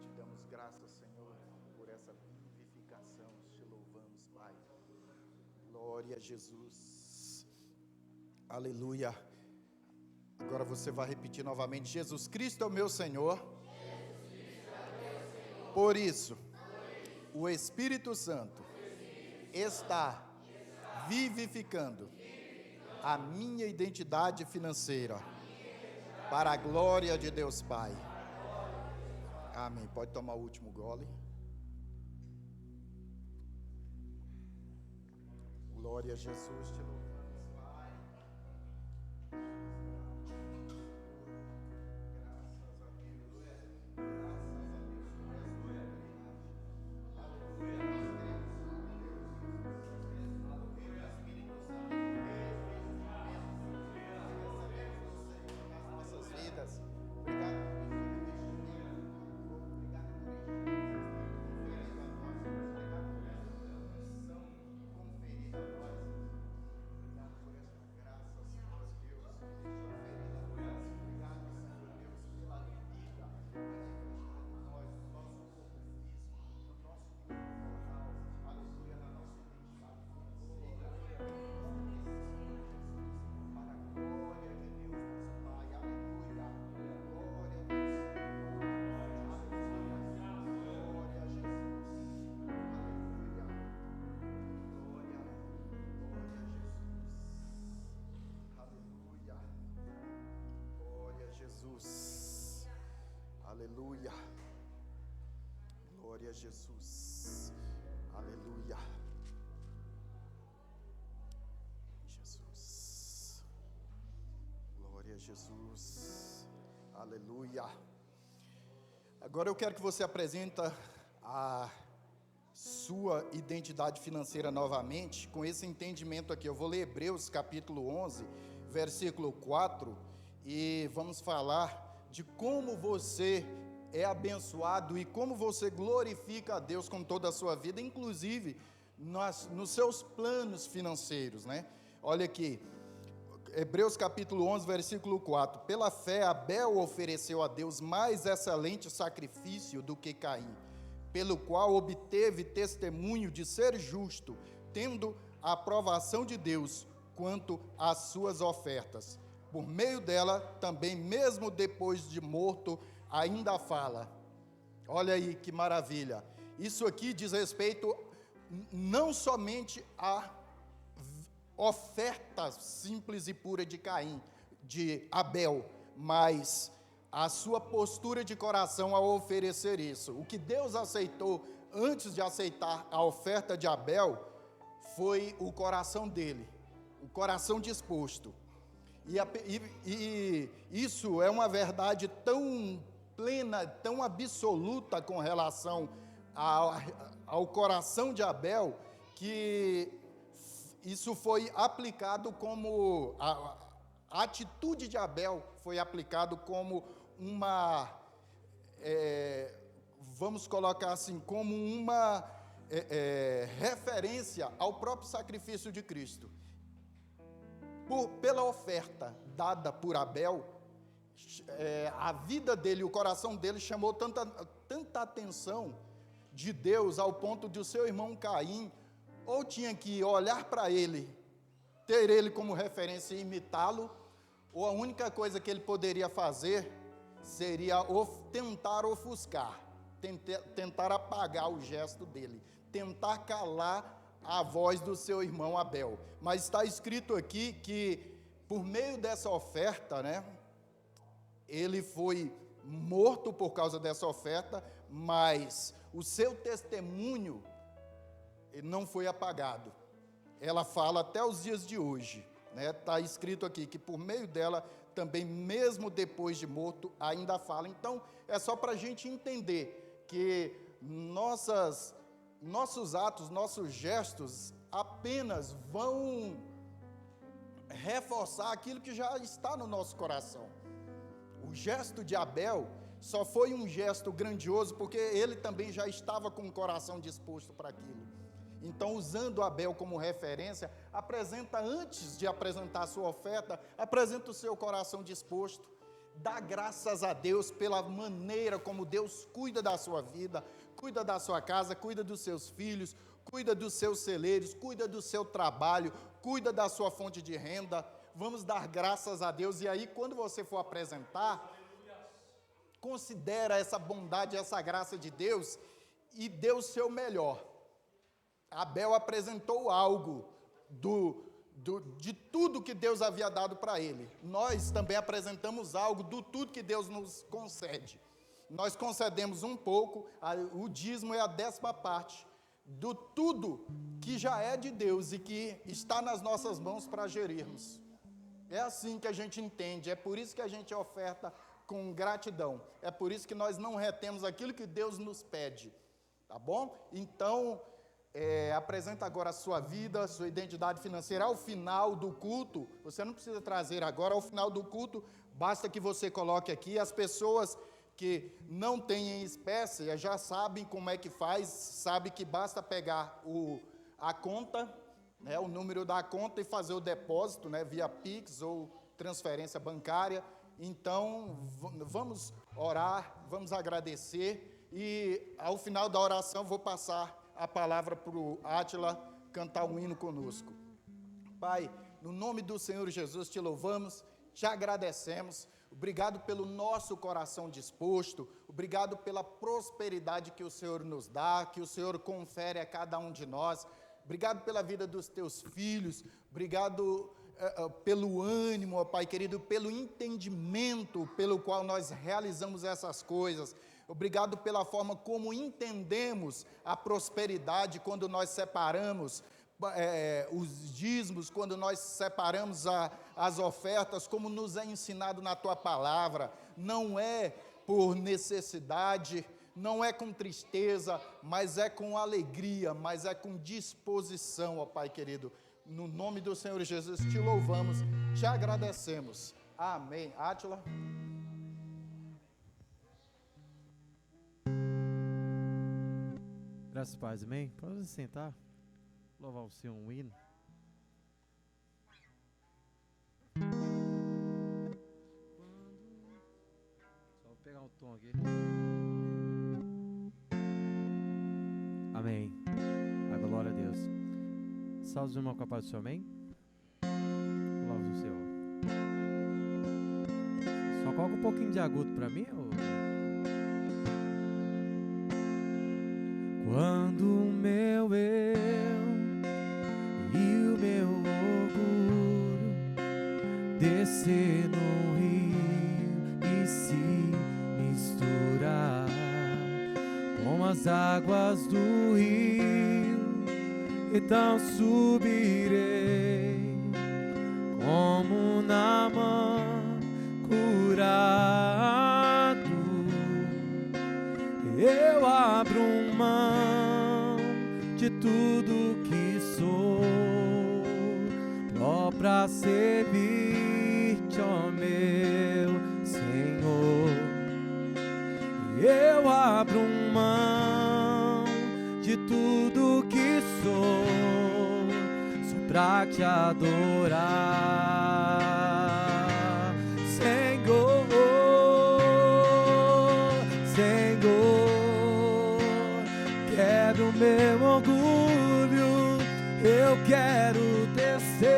Te damos graças, Senhor, por essa vivificação. Te louvamos, Pai. Glória a Jesus. Aleluia. Agora você vai repetir novamente: Jesus Cristo é o meu Senhor. Por isso, o Espírito Santo está vivificando a minha identidade financeira para a glória de Deus Pai. Amém. Pode tomar o último gole. Glória a Jesus, te louvamos, Pai. Graças a Deus. Nossas vidas. Obrigado. Aleluia. Glória a Jesus. Aleluia. Jesus. Glória a Jesus. Aleluia. Agora eu quero que você apresente a sua identidade financeira novamente, com esse entendimento aqui. Eu vou ler Hebreus capítulo 11, versículo 4, e vamos falar de como você é abençoado e como você glorifica a Deus com toda a sua vida, inclusive nos seus planos financeiros, né? Olha aqui, Hebreus capítulo 11, versículo 4. Pela fé, Abel ofereceu a Deus mais excelente sacrifício do que Caim, pelo qual obteve testemunho de ser justo, tendo a aprovação de Deus quanto às suas ofertas. Por meio dela, também, mesmo depois de morto, ainda fala. Olha aí que maravilha. Isso aqui diz respeito não somente à oferta simples e pura de Caim, de Abel, mas a sua postura de coração ao oferecer isso. O que Deus aceitou antes de aceitar a oferta de Abel foi o coração dele, o coração disposto. E isso é uma verdade tão plena, tão absoluta com relação ao coração de Abel, que isso foi aplicado como a atitude de Abel foi aplicado como uma, vamos colocar assim, como uma referência ao próprio sacrifício de Cristo. Pela oferta dada por Abel, a vida dele, o coração dele chamou tanta atenção de Deus, ao ponto de o seu irmão Caim ou tinha que olhar para ele, ter ele como referência e imitá-lo, ou a única coisa que ele poderia fazer seria tentar ofuscar, tentar apagar o gesto dele, tentar calar a voz do seu irmão Abel. Mas está escrito aqui que, por meio dessa oferta, né, ele foi morto por causa dessa oferta, mas o seu testemunho não foi apagado. Ela fala até os dias de hoje, né? Está escrito aqui que por meio dela também, mesmo depois de morto, ainda fala. Então, é só para a gente entender que nossos atos, nossos gestos apenas vão reforçar aquilo que já está no nosso coração. O gesto de Abel só foi um gesto grandioso porque ele também já estava com o coração disposto para aquilo. Então, usando Abel como referência, apresenta, antes de apresentar a sua oferta, apresenta o seu coração disposto. Dá graças a Deus pela maneira como Deus cuida da sua vida, cuida da sua casa, cuida dos seus filhos, cuida dos seus celeiros, cuida do seu trabalho, cuida da sua fonte de renda. Vamos dar graças a Deus. E aí, quando você for apresentar, considera essa bondade, essa graça de Deus e dê o seu melhor. Abel apresentou algo de tudo que Deus havia dado para ele. Nós também apresentamos algo do tudo que Deus nos concede. Nós concedemos um pouco, o dízimo é a 10ª parte do tudo que já é de Deus e que está nas nossas mãos para gerirmos. É assim que a gente entende, é por isso que a gente oferta com gratidão, é por isso que nós não retemos aquilo que Deus nos pede, tá bom? Então, apresenta agora a sua vida, a sua identidade financeira. Ao final do culto, você não precisa trazer agora, ao final do culto, basta que você coloque aqui. As pessoas que não têm em espécie já sabem como é que faz, sabe que basta pegar a conta, né, o número da conta e fazer o depósito, né, via Pix ou transferência bancária. Então, vamos orar, vamos agradecer e ao final da oração vou passar a palavra para o Átila cantar um hino conosco. Pai, no nome do Senhor Jesus, te louvamos, te agradecemos. Obrigado pelo nosso coração disposto, obrigado pela prosperidade que o Senhor nos dá, que o Senhor confere a cada um de nós. Obrigado pela vida dos teus filhos, obrigado pelo ânimo, ó Pai querido, pelo entendimento pelo qual nós realizamos essas coisas. Obrigado pela forma como entendemos a prosperidade quando nós separamos os dízimos, quando nós separamos as ofertas, como nos é ensinado na Tua palavra. Não é por necessidade, não é com tristeza, mas é com alegria, mas é com disposição, ó Pai querido. No nome do Senhor Jesus, te louvamos, te agradecemos. Amém. Átila. Graças a Deus, amém. Pode sentar, louvar o Senhor, um hino. Só vou pegar um tom aqui. Amém. A glória a Deus. Salve os irmãos com a paz do Senhor, amém? Louva o Senhor. Só coloca um pouquinho de agudo para mim, ou... Quando o meu eu e o meu orgulho descer no rio e se misturar com as águas do rio, então subirei como Naamã curado. Eu abro mão de tudo que sou, só pra servir-te, ó meu Senhor. Eu abro mão de tudo que sou, só pra te adorar, Senhor. Quebra o meu orgulho, eu quero descer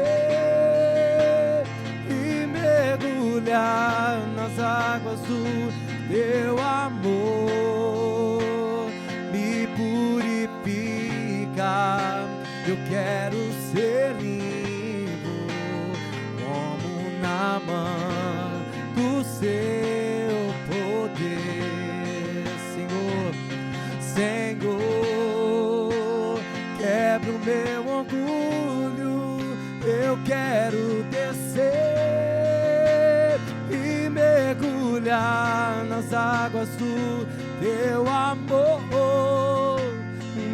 e mergulhar nas águas do teu amor. Me purifica, eu quero ser limpo como Naamã do seu poder, Senhor. Senhor, quebra o meu orgulho, eu quero descer e mergulhar nas águas do teu amor.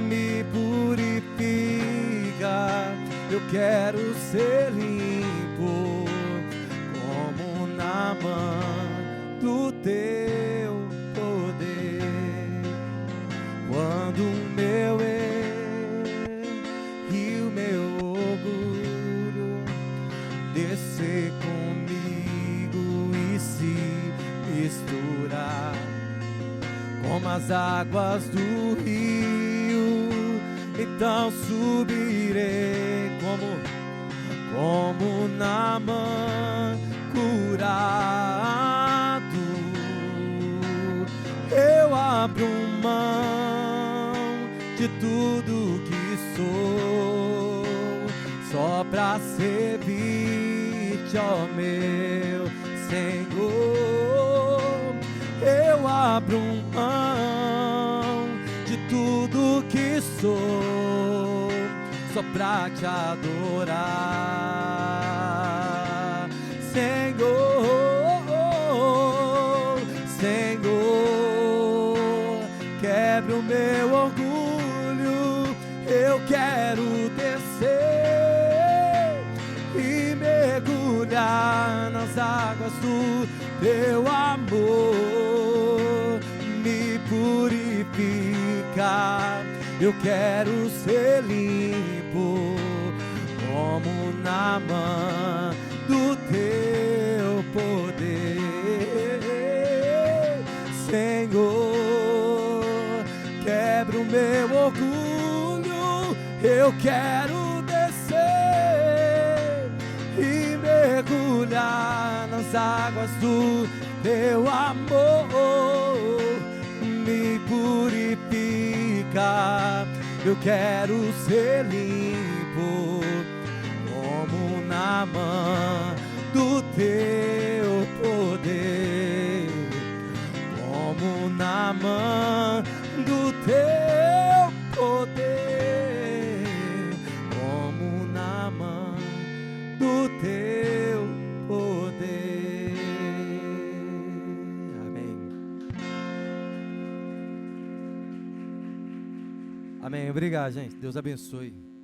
Me purifica, eu quero ser limpo como Naamã do teu poder. Quando o meu eu e o meu orgulho descer comigo e se misturar como as águas do rio, então subirei como Naamã curado. Eu abro mão de tudo que sou, só pra servir-te, ó meu Senhor. Eu abro mão de tudo que sou, só pra te adorar, Senhor. Senhor, quebra o meu orgulho, eu quero descer e mergulhar nas águas do teu amor. Me purifica, eu quero ser limpo como Naamã do teu poder. Senhor, quebra o meu orgulho, eu quero descer e mergulhar nas águas do teu amor. Me purifica, eu quero ser limpo como Naamã na mão do teu poder, como na mão do teu poder, como na mão do teu poder. Amém. Amém. Obrigado, gente. Deus abençoe.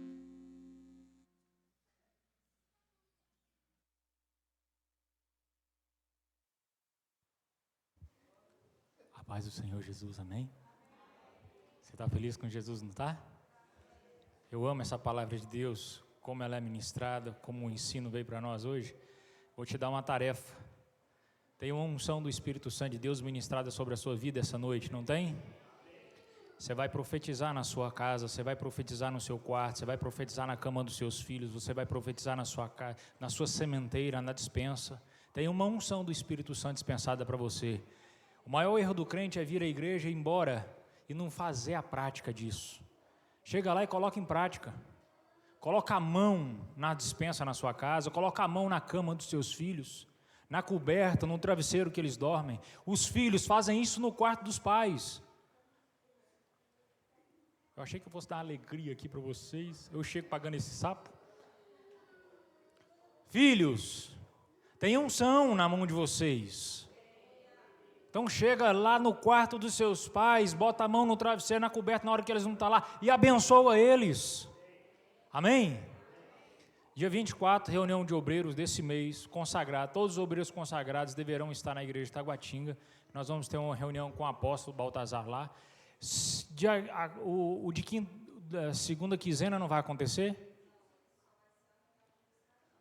A paz do Senhor Jesus, amém? Você está feliz com Jesus, não está? Eu amo essa palavra de Deus, como ela é ministrada, como o ensino veio para nós hoje. Vou te dar uma tarefa. Tem uma unção do Espírito Santo de Deus ministrada sobre a sua vida essa noite, não tem? Você vai profetizar na sua casa, você vai profetizar no seu quarto, você vai profetizar na cama dos seus filhos, você vai profetizar na sua casa, na sua sementeira, na despensa. Tem uma unção do Espírito Santo dispensada para você. O maior erro do crente é vir à igreja e ir embora e não fazer a prática disso. Chega lá e coloca em prática. Coloca a mão na despensa na sua casa, coloca a mão na cama dos seus filhos, na coberta, no travesseiro que eles dormem. Os filhos fazem isso no quarto dos pais. Eu achei que eu fosse dar uma alegria aqui para vocês. Eu chego pagando esse sapo. Filhos, tem unção na mão de vocês. Então chega lá no quarto dos seus pais, bota a mão no travesseiro, na coberta, na hora que eles não estão lá, e abençoa eles. Amém? Dia 24, reunião de obreiros desse mês, consagrado. Todos os obreiros consagrados deverão estar na igreja de Taguatinga. Nós vamos ter uma reunião com o apóstolo Baltazar lá. O de segunda quinzena não vai acontecer?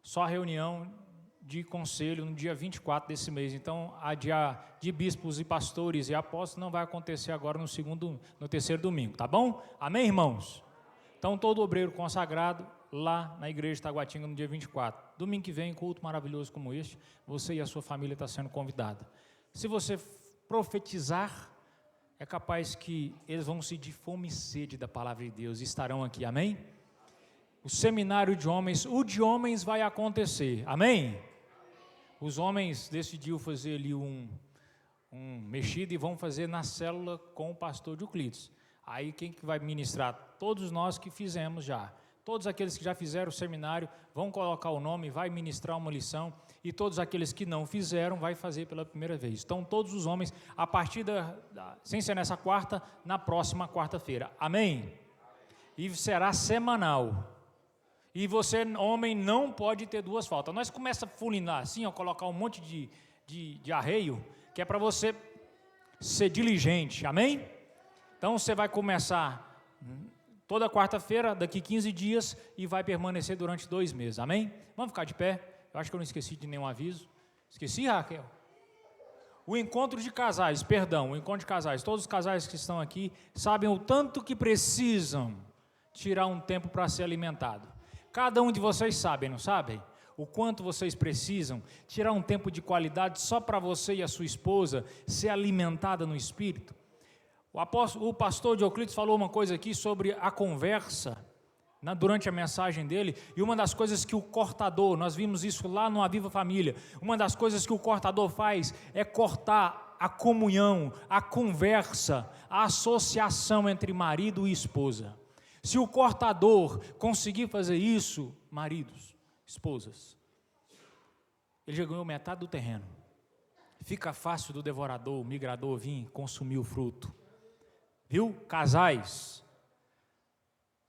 Só a reunião de conselho no dia 24 desse mês. Então, a de bispos e pastores e apóstolos não vai acontecer agora no terceiro domingo, tá bom? Amém, irmãos? Então, todo obreiro consagrado lá na igreja de Taguatinga no dia 24. Domingo que vem, culto maravilhoso como este, você e a sua família estão sendo convidados. Se você profetizar, é capaz que eles vão sentir fome e sede da palavra de Deus e estarão aqui, amém? O seminário de homens, o de homens vai acontecer, amém? Os homens decidiram fazer ali um mexido e vão fazer na célula com o pastor Euclides. Aí quem que vai ministrar? Todos nós que fizemos já. Todos aqueles que já fizeram o seminário vão colocar o nome, vai ministrar uma lição, e todos aqueles que não fizeram vai fazer pela primeira vez. Então todos os homens, a partir sem ser nessa quarta, na próxima quarta-feira. Amém? E será semanal. E você, homem, não pode ter duas faltas. Nós começamos a funilar assim, colocar um monte de arreio, que é para você ser diligente, amém? Então você vai começar toda quarta-feira, daqui 15 dias, e vai permanecer durante 2 meses, amém? Vamos ficar de pé. Eu acho que eu não esqueci de nenhum aviso. Esqueci, Raquel? O encontro de casais, o encontro de casais. Todos os casais que estão aqui sabem o tanto que precisam tirar um tempo para ser alimentado. Cada um de vocês sabe, não sabem? O quanto vocês precisam tirar um tempo de qualidade só para você e a sua esposa ser alimentada no Espírito. O pastor Euclides falou uma coisa aqui sobre a conversa, durante a mensagem dele, e uma das coisas que o cortador, nós vimos isso lá no Aviva Família, uma das coisas que o cortador faz é cortar a comunhão, a conversa, a associação entre marido e esposa. Se o cortador conseguir fazer isso, maridos, esposas, ele já ganhou metade do terreno. Fica fácil do devorador, o migrador vir consumir o fruto. Viu? Casais,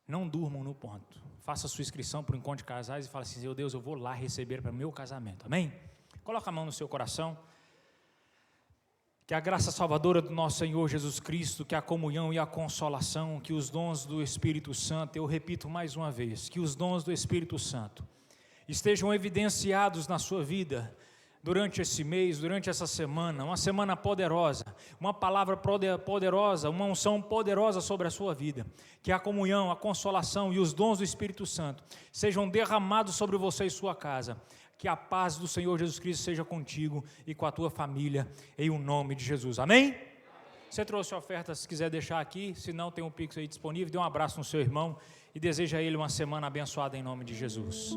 não durmam no ponto. Faça a sua inscrição para o encontro de casais e fala assim: meu Deus, eu vou lá receber para o meu casamento. Amém? Coloca a mão no seu coração. Que a graça salvadora do nosso Senhor Jesus Cristo, que a comunhão e a consolação, que os dons do Espírito Santo, eu repito mais uma vez, que os dons do Espírito Santo estejam evidenciados na sua vida durante esse mês, durante essa semana, uma semana poderosa, uma palavra poderosa, uma unção poderosa sobre a sua vida, que a comunhão, a consolação e os dons do Espírito Santo sejam derramados sobre você e sua casa. Que a paz do Senhor Jesus Cristo seja contigo e com a tua família, em o nome de Jesus. Amém? Você trouxe oferta, se quiser deixar aqui, se não, tem um Pix aí disponível. Dê um abraço no seu irmão e deseja a ele uma semana abençoada em nome de Jesus.